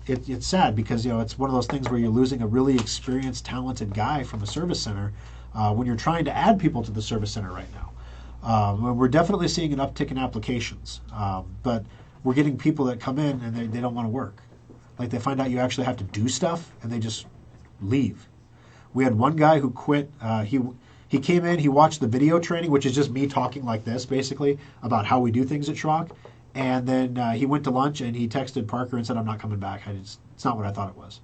it's sad because, it's one of those things where you're losing a really experienced, talented guy from a service center when you're trying to add people to the service center right now. We're definitely seeing an uptick in applications, but we're getting people that come in and they don't want to work. Like they find out you actually have to do stuff and they just leave. We had one guy who quit. He came in, he watched the video training, which is just me talking like this, basically, about how we do things at Schrock. And then he went to lunch and he texted Parker and said, "I'm not coming back. It's not what I thought it was."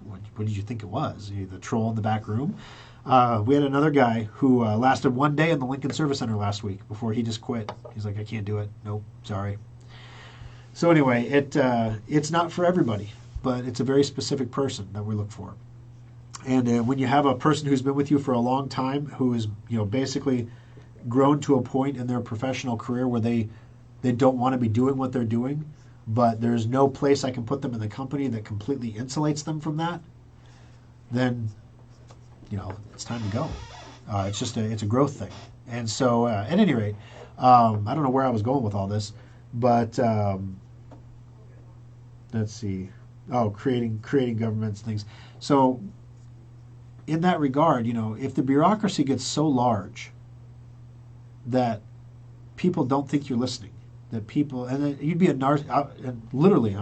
What did you think it was? The troll in the back room? We had another guy who lasted one day in the Lincoln Service Center last week before he just quit. He's like, "I can't do it. Nope, sorry." So anyway, it's not for everybody, but it's a very specific person that we look for. And when you have a person who's been with you for a long time, who is basically grown to a point in their professional career where they don't want to be doing what they're doing, but there's no place I can put them in the company that completely insulates them from that, then it's time to go. It's a growth thing. And so at any rate, I don't know where I was going with all this, but let's see. Oh, creating governments things. So in that regard, if the bureaucracy gets so large that people don't think you're listening, that people, and then you'd be a literally,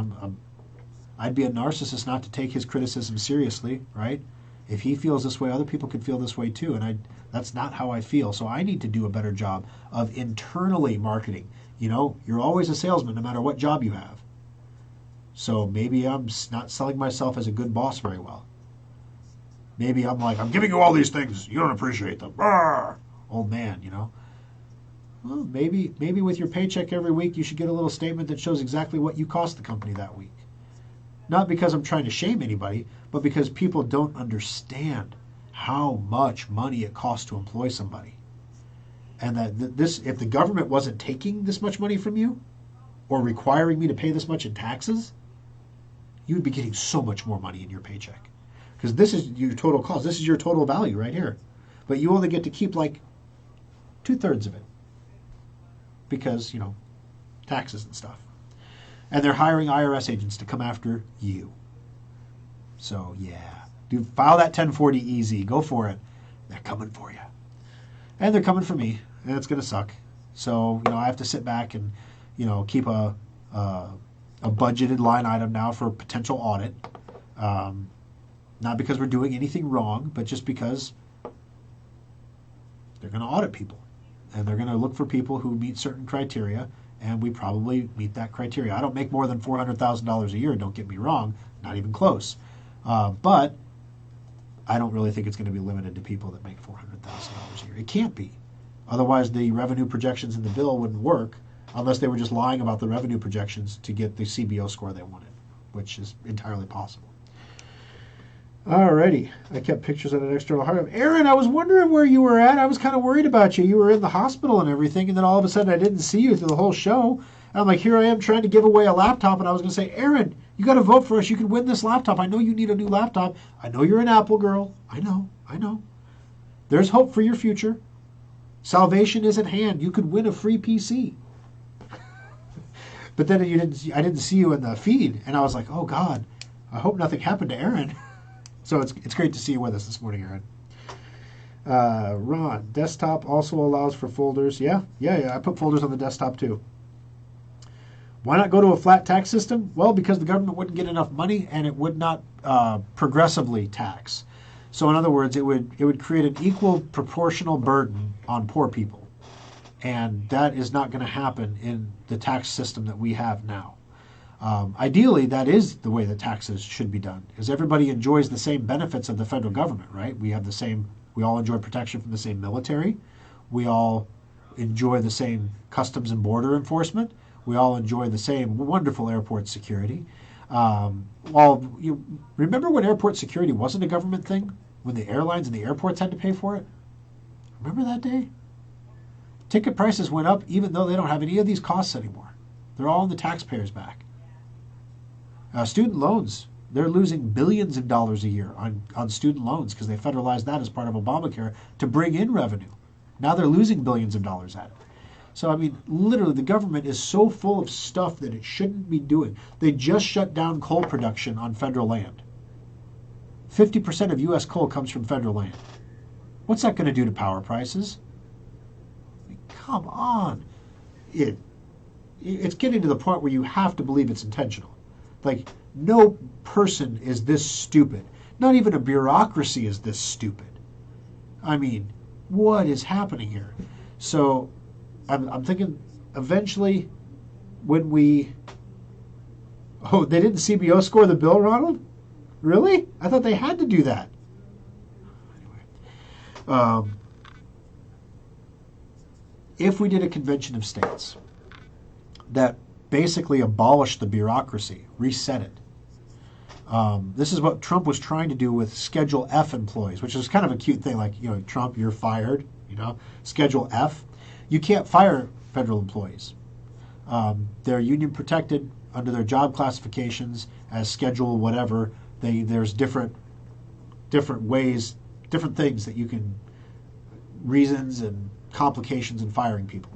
I'd be a narcissist not to take his criticism seriously, right? If he feels this way, other people could feel this way too, and that's not how I feel. So I need to do a better job of internally marketing. You're always a salesman no matter what job you have. So maybe I'm not selling myself as a good boss very well. Maybe I'm like, "I'm giving you all these things, you don't appreciate them. Arr! Old man, Well, maybe with your paycheck every week, you should get a little statement that shows exactly what you cost the company that week. Not because I'm trying to shame anybody, but because people don't understand how much money it costs to employ somebody. And that if the government wasn't taking this much money from you or requiring me to pay this much in taxes, you would be getting so much more money in your paycheck. Because this is your total cost. This is your total value right here. But you only get to keep like 2/3 of it. Because, taxes and stuff. And they're hiring IRS agents to come after you. So, yeah. File that 1040-EZ. Go for it. They're coming for you. And they're coming for me. And it's going to suck. So, I have to sit back and, keep a budgeted line item now for potential audit. Not because we're doing anything wrong, but just because they're going to audit people. And they're going to look for people who meet certain criteria, and we probably meet that criteria. I don't make more than $400,000 a year, don't get me wrong, not even close. But I don't really think it's going to be limited to people that make $400,000 a year. It can't be. Otherwise, the revenue projections in the bill wouldn't work unless they were just lying about the revenue projections to get the CBO score they wanted, which is entirely possible. Alrighty, I kept pictures on an external hard drive. Aaron, I was wondering where you were at. I was kind of worried about you. You were in the hospital and everything, and then all of a sudden I didn't see you through the whole show. And I'm like, here I am trying to give away a laptop, and I was going to say, Aaron, you got to vote for us. You can win this laptop. I know you need a new laptop. I know you're an Apple girl. I know. There's hope for your future. Salvation is at hand. You could win a free PC. But then I didn't see you in the feed, and I was like, oh God, I hope nothing happened to Aaron. So it's great to see you with us this morning, Aaron. Ron, desktop also allows for folders. Yeah, I put folders on the desktop too. Why not go to a flat tax system? Well, because the government wouldn't get enough money and it would not progressively tax. So in other words, it would create an equal proportional burden on poor people. And that is not going to happen in the tax system that we have now. Ideally, that is the way that taxes should be done, because everybody enjoys the same benefits of the federal government, right? We all enjoy protection from the same military. We all enjoy the same customs and border enforcement. We all enjoy the same wonderful airport security. Remember when airport security wasn't a government thing? When the airlines and the airports had to pay for it? Remember that day? Ticket prices went up even though they don't have any of these costs anymore. They're all in the taxpayers' back. Student loans, they're losing billions of dollars a year on student loans because they federalized that as part of Obamacare to bring in revenue. Now they're losing billions of dollars at it. So, I mean, literally, the government is so full of stuff that it shouldn't be doing. They just shut down coal production on federal land. 50% of U.S. coal comes from federal land. What's that going to do to power prices? come on. It's getting to the point where you have to believe it's intentional. Like, no person is this stupid. Not even a bureaucracy is this stupid. I mean, what is happening here? So I'm thinking eventually when we... Oh, they didn't CBO score the bill, Ronald? Really? I thought they had to do that. Anyway. If we did a convention of states that basically abolished the bureaucracy, reset it. This is what Trump was trying to do with Schedule F employees, which is kind of a cute thing. Like, Trump, you're fired. Schedule F. You can't fire federal employees. They're union protected under their job classifications as Schedule whatever. There's different ways, different things that you can, reasons and complications in firing people.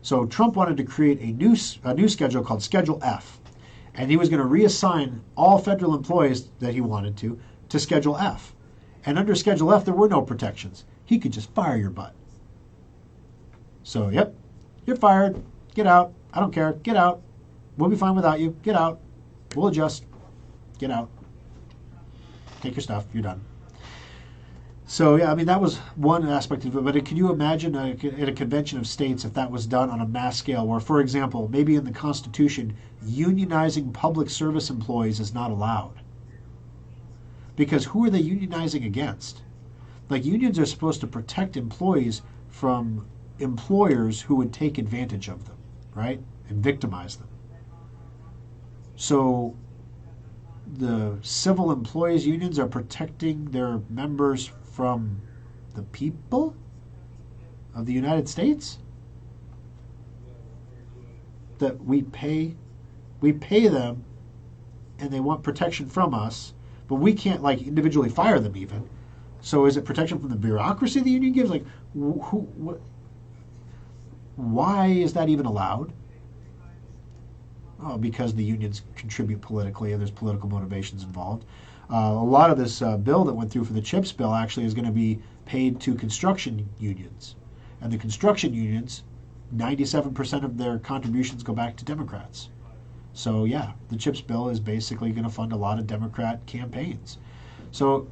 So Trump wanted to create a new schedule called Schedule F. And he was going to reassign all federal employees that he wanted to Schedule F. And under Schedule F, there were no protections. He could just fire your butt. So, yep, you're fired. Get out. I don't care. Get out. We'll be fine without you. Get out. We'll adjust. Get out. Take your stuff. You're done. So, yeah, I mean, that was one aspect of it. But can you imagine at a convention of states if that was done on a mass scale where, for example, maybe in the Constitution, unionizing public service employees is not allowed? Because who are they unionizing against? Like, unions are supposed to protect employees from employers who would take advantage of them, right? And victimize them. So the civil employees unions are protecting their members from the people of the United States? That we pay them and they want protection from us, but we can't individually fire them even. So is it protection from the bureaucracy the union gives? Why is that even allowed? Oh, because the unions contribute politically and there's political motivations involved. A lot of this bill that went through for the CHIPS bill actually is going to be paid to construction unions. And the construction unions, 97% of their contributions go back to Democrats. So yeah, the CHIPS bill is basically going to fund a lot of Democrat campaigns. So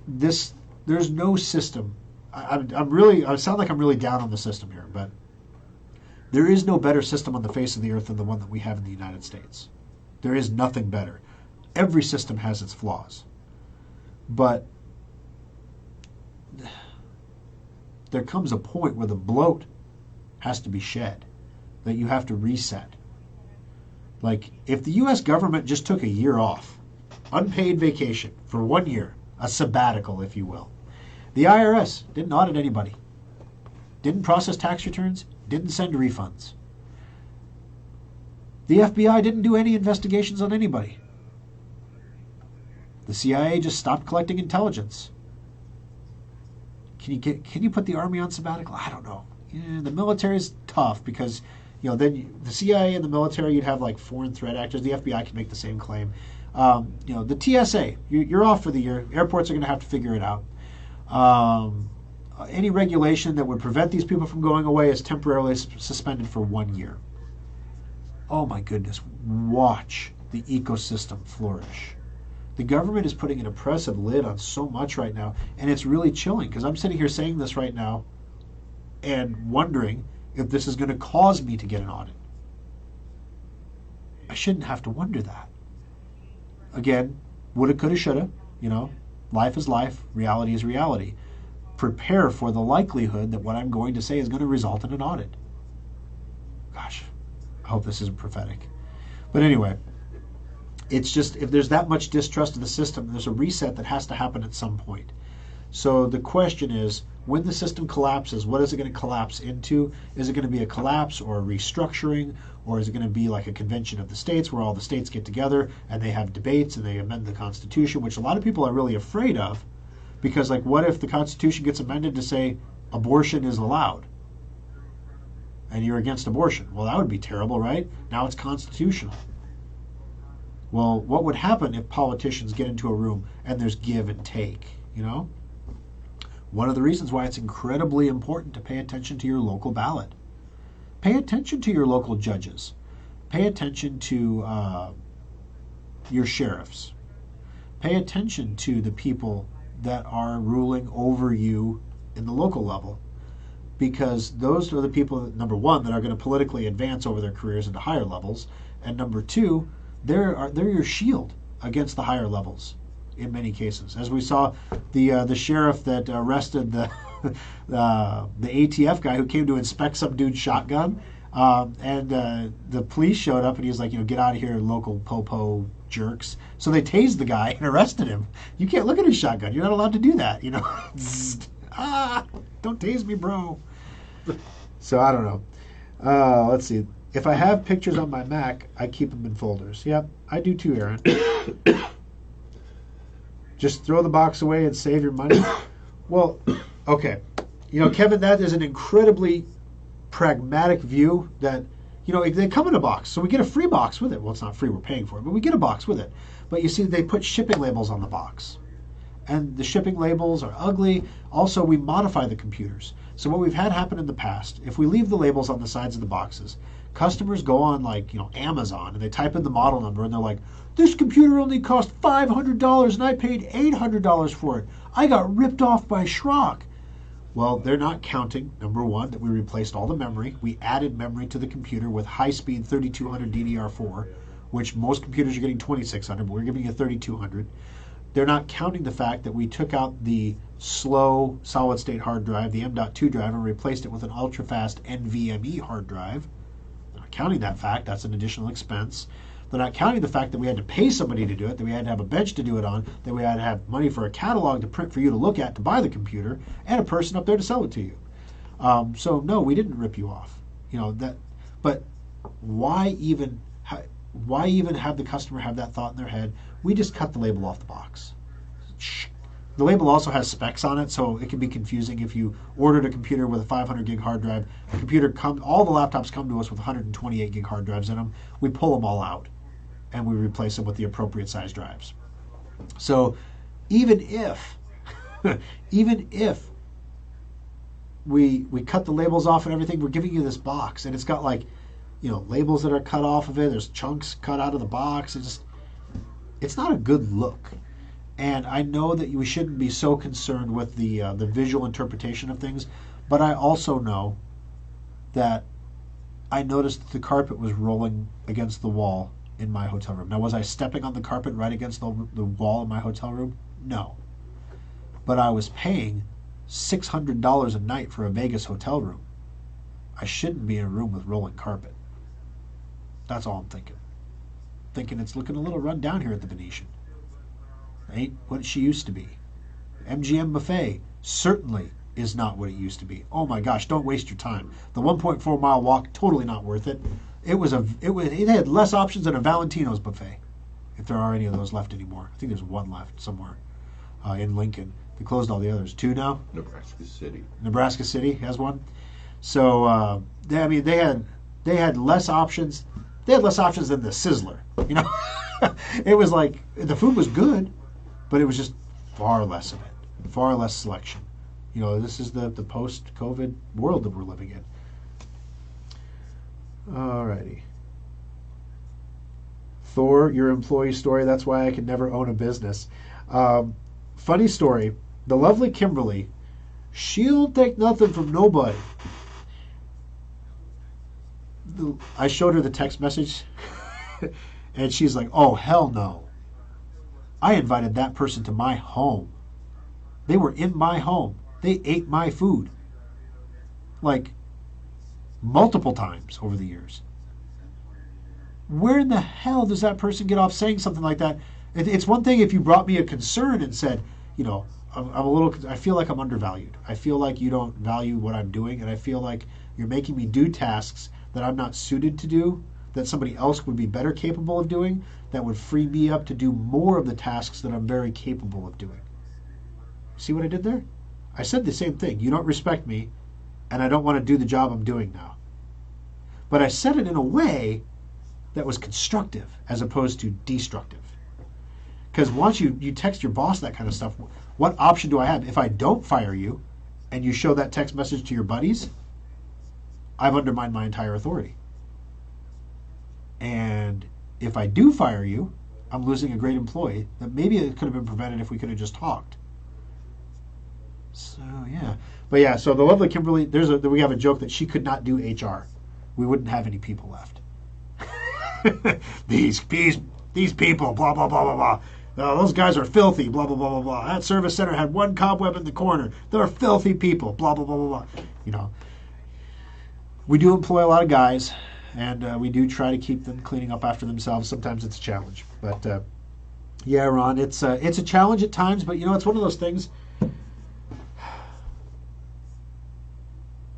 there's no system. I sound like I'm really down on the system here, but there is no better system on the face of the earth than the one that we have in the United States. There is nothing better. Every system has its flaws. But there comes a point where the bloat has to be shed, that you have to reset. Like, if the U.S. government just took a year off, unpaid vacation for 1 year, a sabbatical, if you will. The IRS didn't audit anybody, didn't process tax returns, didn't send refunds. The FBI didn't do any investigations on anybody. The CIA just stopped collecting intelligence. Can you put the Army on sabbatical? I don't know. The military is tough because then the CIA and the military, you'd have foreign threat actors. The FBI can make the same claim. The TSA, you're off for the year. Airports are going to have to figure it out. Any regulation that would prevent these people from going away is temporarily suspended for 1 year. Oh my goodness, watch the ecosystem flourish. The government is putting an oppressive lid on so much right now, and it's really chilling because I'm sitting here saying this right now and wondering if this is going to cause me to get an audit. I shouldn't have to wonder that. Again, woulda, coulda, shoulda. Life is life, reality is reality. Prepare for the likelihood that what I'm going to say is going to result in an audit. Gosh, I hope this isn't prophetic. But anyway, it's just, if there's that much distrust of the system, there's a reset that has to happen at some point. So the question is, when the system collapses, what is it going to collapse into? Is it going to be a collapse or a restructuring? Or is it going to be like a convention of the states where all the states get together and they have debates and they amend the Constitution, which a lot of people are really afraid of, because what if the Constitution gets amended to say abortion is allowed and you're against abortion? Well, that would be terrible, right? Now it's constitutional. Well, what would happen if politicians get into a room and there's give and take, One of the reasons why it's incredibly important to pay attention to your local ballot. Pay attention to your local judges. Pay attention to your sheriffs. Pay attention to the people that are ruling over you in the local level, because those are the people that, number one, that are going to politically advance over their careers into higher levels, and number two, they're your shield against the higher levels in many cases. As we saw, the sheriff that arrested the ATF guy who came to inspect some dude's shotgun, and the police showed up and he was like, get out of here, local popo jerks. So they tased the guy and arrested him. You can't look at his shotgun. You're not allowed to do that. Don't tase me, bro. So I don't know. Let's see. If I have pictures on my Mac, I keep them in folders. Yep, I do too, Aaron. Just throw the box away and save your money. Well, okay. Kevin, that is an incredibly pragmatic view that, they come in a box. So we get a free box with it. Well, it's not free, we're paying for it, but we get a box with it. But you see, they put shipping labels on the box. And the shipping labels are ugly. Also, we modify the computers. So what we've had happen in the past, if we leave the labels on the sides of the boxes, customers go on Amazon and they type in the model number and they're like, this computer only cost $500 and I paid $800 for it. I got ripped off by Schrock. Well, they're not counting, number one, that we replaced all the memory. We added memory to the computer with high-speed 3200 DDR4, which most computers are getting 2600, but we're giving you 3200. They're not counting the fact that we took out the slow solid-state hard drive, the M.2 drive, and replaced it with an ultra-fast NVMe hard drive. They're not counting that fact. That's an additional expense. They're not counting the fact that we had to pay somebody to do it, that we had to have a bench to do it on, that we had to have money for a catalog to print for you to look at to buy the computer, and a person up there to sell it to you. So no, we didn't rip you off. But why even have the customer have that thought in their head? We just cut the label off the box. The label also has specs on it, so it can be confusing. If you ordered a computer with a 500 gig hard drive, all the laptops come to us with 128 gig hard drives in them. We pull them all out, and we replace them with the appropriate size drives. So even if we cut the labels off and everything, we're giving you this box, and it's got labels that are cut off of it. There's chunks cut out of the box. It's not a good look. And I know that we shouldn't be so concerned with the visual interpretation of things, but I also know that I noticed that the carpet was rolling against the wall in my hotel room. Now, was I stepping on the carpet right against the wall in my hotel room? No. But I was paying $600 a night for a Vegas hotel room. I shouldn't be in a room with rolling carpet. That's all I'm thinking. Thinking it's looking a little run down here at the Venetian. Ain't what she used to be. MGM Buffet certainly is not what it used to be. Oh my gosh, don't waste your time. The 1.4 mile walk, totally not worth it. It had less options than a Valentino's buffet, if there are any of those left anymore. I think there's one left somewhere in Lincoln. They closed all the others. Two now? Nebraska City. Nebraska City has one. So they had less options. They had less options than the Sizzler. It was like the food was good, but it was just far less of it, far less selection. This is the post-COVID world that we're living in. Alrighty. Thor, your employee story, that's why I could never own a business. Funny story, the lovely Kimberly, she'll take nothing from nobody. I showed her the text message, and she's like, oh, hell no. I invited that person to my home. They were in my home. They ate my food. Multiple times over the years. Where in the hell does that person get off saying something like that? It's one thing if you brought me a concern and said, I feel like I'm undervalued. I feel like you don't value what I'm doing, and I feel like you're making me do tasks that I'm not suited to do, that somebody else would be better capable of doing, that would free me up to do more of the tasks that I'm very capable of doing. See what I did there? I said the same thing. You don't respect me, and I don't want to do the job I'm doing now. But I said it in a way that was constructive as opposed to destructive. Because once you text your boss that kind of stuff, what option do I have? If I don't fire you and you show that text message to your buddies, I've undermined my entire authority. And if I do fire you, I'm losing a great employee that maybe it could have been prevented if we could have just talked. So yeah, but yeah. So the lovely Kimberly, we have a joke that she could not do HR. We wouldn't have any people left. these people, blah blah blah blah blah. Those guys are filthy, blah blah blah blah blah. That service center had one cobweb in the corner. They're filthy people, blah blah blah blah blah. You know, we do employ a lot of guys, and we do try to keep them cleaning up after themselves. Sometimes it's a challenge, but yeah, Ron, it's a challenge at times. But you know, it's one of those things.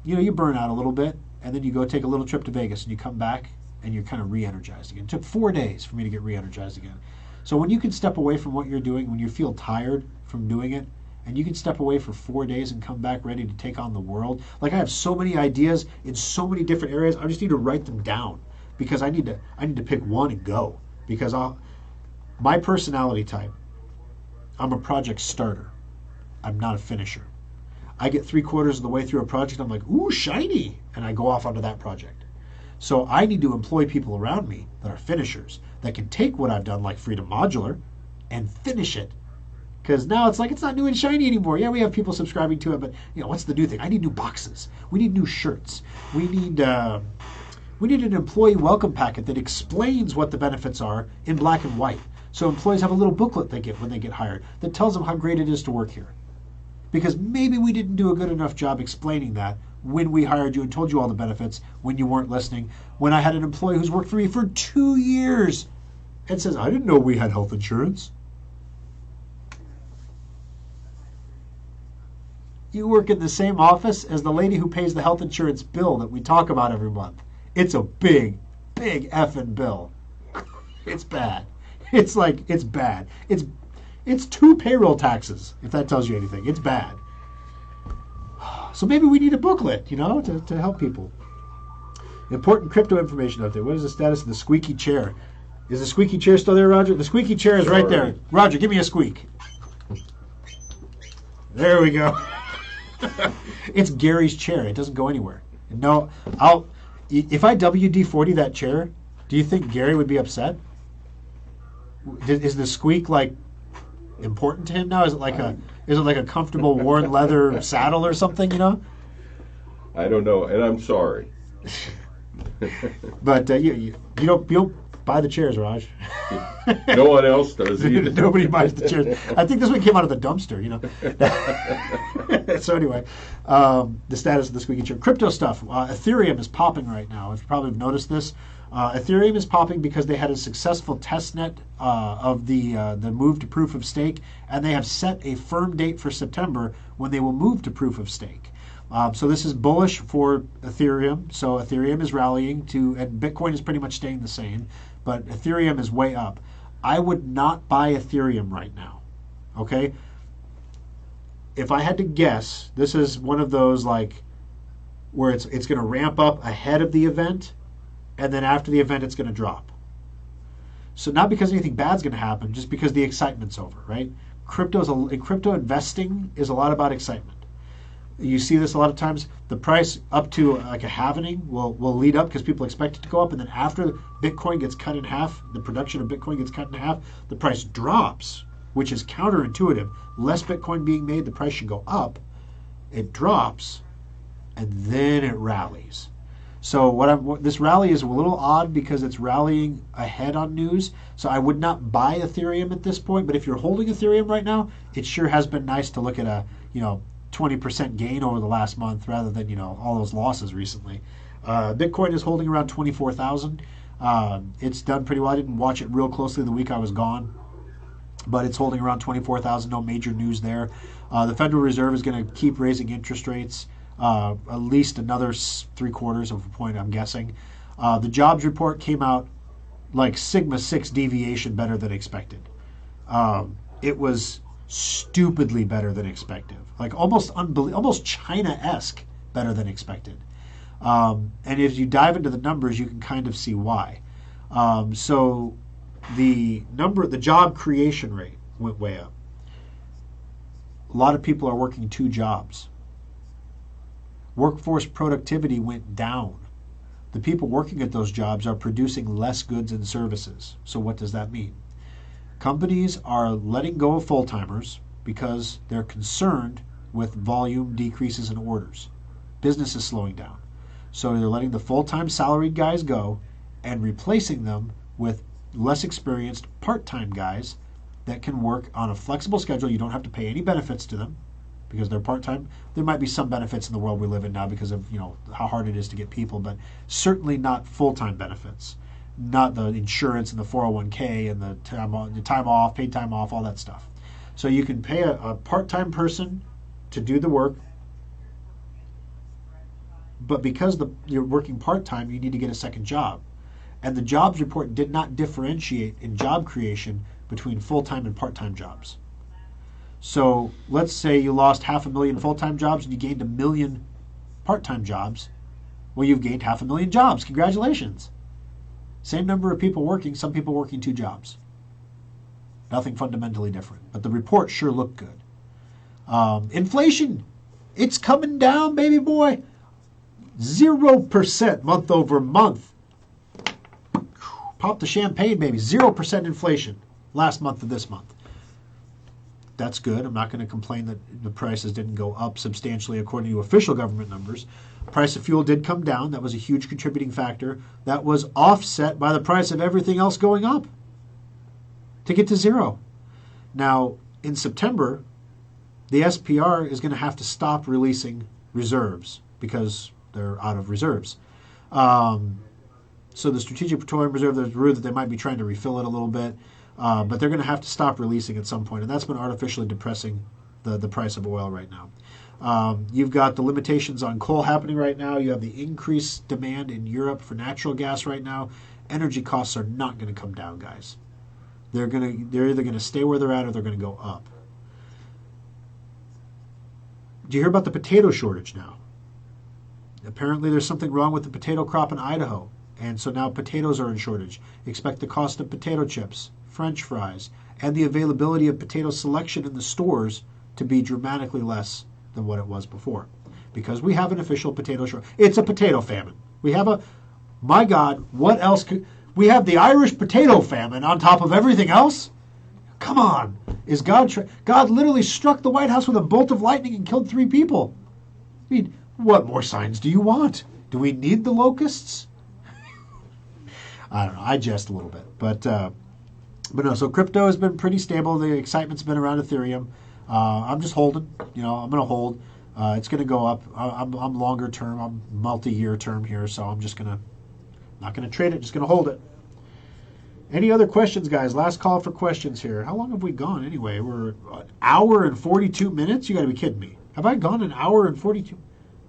You know, you burn out a little bit, and then you go take a little trip to Vegas, and you come back, and you're kind of re-energized again. It took 4 days for me to get re-energized again. So when you can step away from what you're doing, when you feel tired from doing it, and you can step away for 4 days and come back ready to take on the world. Like I have so many ideas in so many different areas, I just need to write them down because I need to pick one and go. Because my personality type, I'm a project starter. I'm not a finisher. I get 3/4 of the way through a project, I'm like, ooh, shiny, and I go off onto that project. So I need to employ people around me that are finishers, that can take what I've done, like Freedom Modular, and finish it. Because now it's like it's not new and shiny anymore. Yeah, we have people subscribing to it, but you know what's the new thing? I need new boxes. We need new shirts. We need an employee welcome packet that explains what the benefits are in black and white. So employees have a little booklet they get when they get hired that tells them how great it is to work here. Because maybe we didn't do a good enough job explaining that when we hired you and told you all the benefits when you weren't listening. When I had an employee who's worked for me for 2 years and says, I didn't know we had health insurance. You work in the same office as the lady who pays the health insurance bill that we talk about every month. It's a big, big effing bill. It's bad. It's bad. It's 2 payroll taxes, if that tells you anything. It's bad. So maybe we need a booklet, you know, to help people. Important crypto information out there. What is the status of the squeaky chair? Is the squeaky chair still there, Roger? The squeaky chair is right there. Roger, give me a squeak. There we go. It's Gary's chair. It doesn't go anywhere. No, if I WD-40 that chair, do you think Gary would be upset? Is the squeak important to him now? Is it like a comfortable worn leather saddle or something, you know? I don't know, and I'm sorry. But you don't buy the chairs, Raj. No one else does either. Nobody buys the chairs. I think this one came out of the dumpster, you know. So anyway, the status of the squeaky chair. Crypto stuff. Ethereum is popping right now. If you probably have noticed this. Ethereum is popping because they had a successful testnet of the move to proof of stake, and they have set a firm date for September when they will move to proof of stake. So this is bullish for Ethereum. So Ethereum is rallying and Bitcoin is pretty much staying the same, but Ethereum is way up. I would not buy Ethereum right now. Okay? If I had to guess, this is one of those where it's going to ramp up ahead of the event, and then after the event it's going to drop. So not because anything bad's going to happen, just because the excitement's over, right? Crypto investing is a lot about excitement. You see this a lot of times. The price up to a halvening will lead up because people expect it to go up, and then after Bitcoin gets cut in half, the production of Bitcoin gets cut in half, the price drops, which is counterintuitive. Less Bitcoin being made, the price should go up. It drops, and then it rallies. So this rally is a little odd because it's rallying ahead on news. So I would not buy Ethereum at this point. But if you're holding Ethereum right now, it sure has been nice to look at a 20% gain over the last month rather than all those losses recently. Bitcoin is holding around 24,000. It's done pretty well. I didn't watch it real closely the week I was gone, but it's holding around 24,000. No major news there. The Federal Reserve is going to keep raising interest rates. At least another 3/4 of a point, I'm guessing. The jobs report came out like sigma 6 deviation better than expected. It was stupidly better than expected, like almost China-esque better than expected. And if you dive into the numbers, you can kind of see why. So the job creation rate went way up. A lot of people are working 2 jobs. Workforce productivity went down. The people working at those jobs are producing less goods and services. So what does that mean? Companies are letting go of full-timers because they're concerned with volume decreases in orders. Business is slowing down. So they're letting the full-time salaried guys go and replacing them with less experienced part-time guys that can work on a flexible schedule. You don't have to pay any benefits to them because they're part-time. There might be some benefits in the world we live in now because of how hard it is to get people, but certainly not full-time benefits. Not the insurance and the 401k and the time off, paid time off, all that stuff. So you can pay a part-time person to do the work, but because you're working part-time, you need to get a second job. And the jobs report did not differentiate in job creation between full-time and part-time jobs. So let's say you lost 500,000 full-time jobs and you gained 1 million part-time jobs. Well, you've gained 500,000 jobs. Congratulations. Same number of people working, some people working 2 jobs. Nothing fundamentally different. But the report sure looked good. Inflation, it's coming down, baby boy. 0% month over month. Pop the champagne, baby. 0% inflation last month to this month. That's good. I'm not going to complain that the prices didn't go up substantially according to official government numbers. Price of fuel did come down. That was a huge contributing factor. That was offset by the price of everything else going up to get to 0. Now, in September, the SPR is going to have to stop releasing reserves because they're out of reserves. So the Strategic Petroleum Reserve, there's rumor that they might be trying to refill it a little bit, but they're going to have to stop releasing at some point, and that's been artificially depressing the price of oil right now. You've got the limitations on coal happening right now. You have the increased demand in Europe for natural gas right now. Energy costs are not going to come down, guys. They're either going to stay where they're at or they're going to go up. Do you hear about the potato shortage now? Apparently there's something wrong with the potato crop in Idaho, and so now potatoes are in shortage. Expect the cost of potato chips, French fries, and the availability of potato selection in the stores to be dramatically less than what it was before. Because we have an official potato shortage. It's a potato famine. We have my God, what else could... We have the Irish potato famine on top of everything else? Come on. Is God... God literally struck the White House with a bolt of lightning and killed 3 people. I mean, what more signs do you want? Do we need the locusts? I don't know. I jest a little bit. But no, so crypto has been pretty stable. The excitement's been around Ethereum. I'm just holding. I'm going to hold. It's going to go up. I'm longer term. I'm multi-year term here, so I'm just not going to trade it. Just going to hold it. Any other questions, guys? Last call for questions here. How long have we gone anyway? We're an hour and 42 minutes? You got to be kidding me. Have I gone an hour and 42?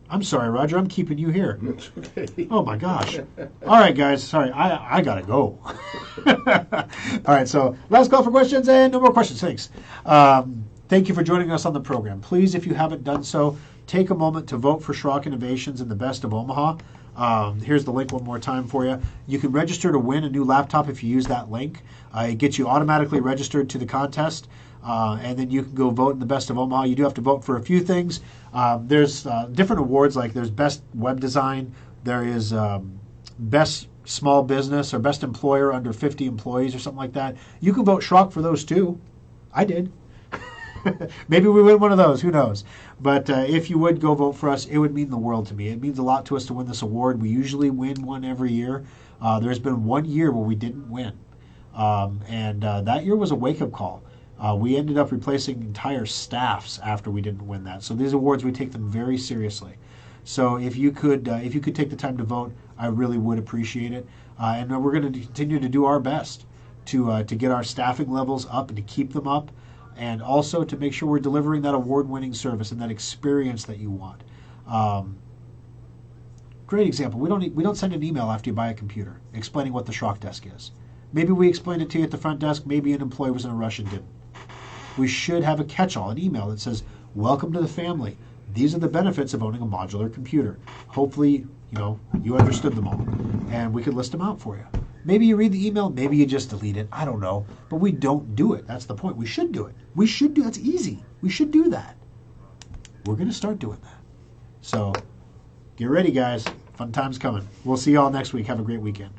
I'm sorry, Roger. I'm keeping you here. That's okay. Oh, my gosh. All right, guys. Sorry. I got to go. All right, so last call for questions and no more questions. Thanks. Thank you for joining us on the program. Please, if you haven't done so, take a moment to vote for Schrock Innovations in the Best of Omaha. Here's the link one more time for you. You can register to win a new laptop if you use that link. It gets you automatically registered to the contest, and then you can go vote in the Best of Omaha. You do have to vote for a few things. There's different awards, like there's Best Web Design, there is Best Small Business or Best Employer under 50 employees or something like that. You can vote Schrock for those too. I did. Maybe we win one of those. Who knows? But if you would go vote for us, it would mean the world to me. It means a lot to us to win this award. We usually win one every year. There's been 1 year where we didn't win. And that year was a wake-up call. We ended up replacing entire staffs after we didn't win that. So these awards, we take them very seriously. So if you could take the time to vote, I really would appreciate it. And we're going to continue to do our best to get our staffing levels up and to keep them up, and also to make sure we're delivering that award-winning service and that experience that you want. Great example. We don't send an email after you buy a computer explaining what the Schrock desk is. Maybe we explained it to you at the front desk. Maybe an employee was in a rush and didn't. We should have a catch-all, an email that says, "Welcome to the family. These are the benefits of owning a modular computer." Hopefully, you understood them all, and we could list them out for you. Maybe you read the email, maybe you just delete it. I don't know. But we don't do it. That's the point. We should do it. That's easy. We should do that. We're going to start doing that. So Get ready, guys. Fun times coming. We'll see you all next week. Have a great weekend.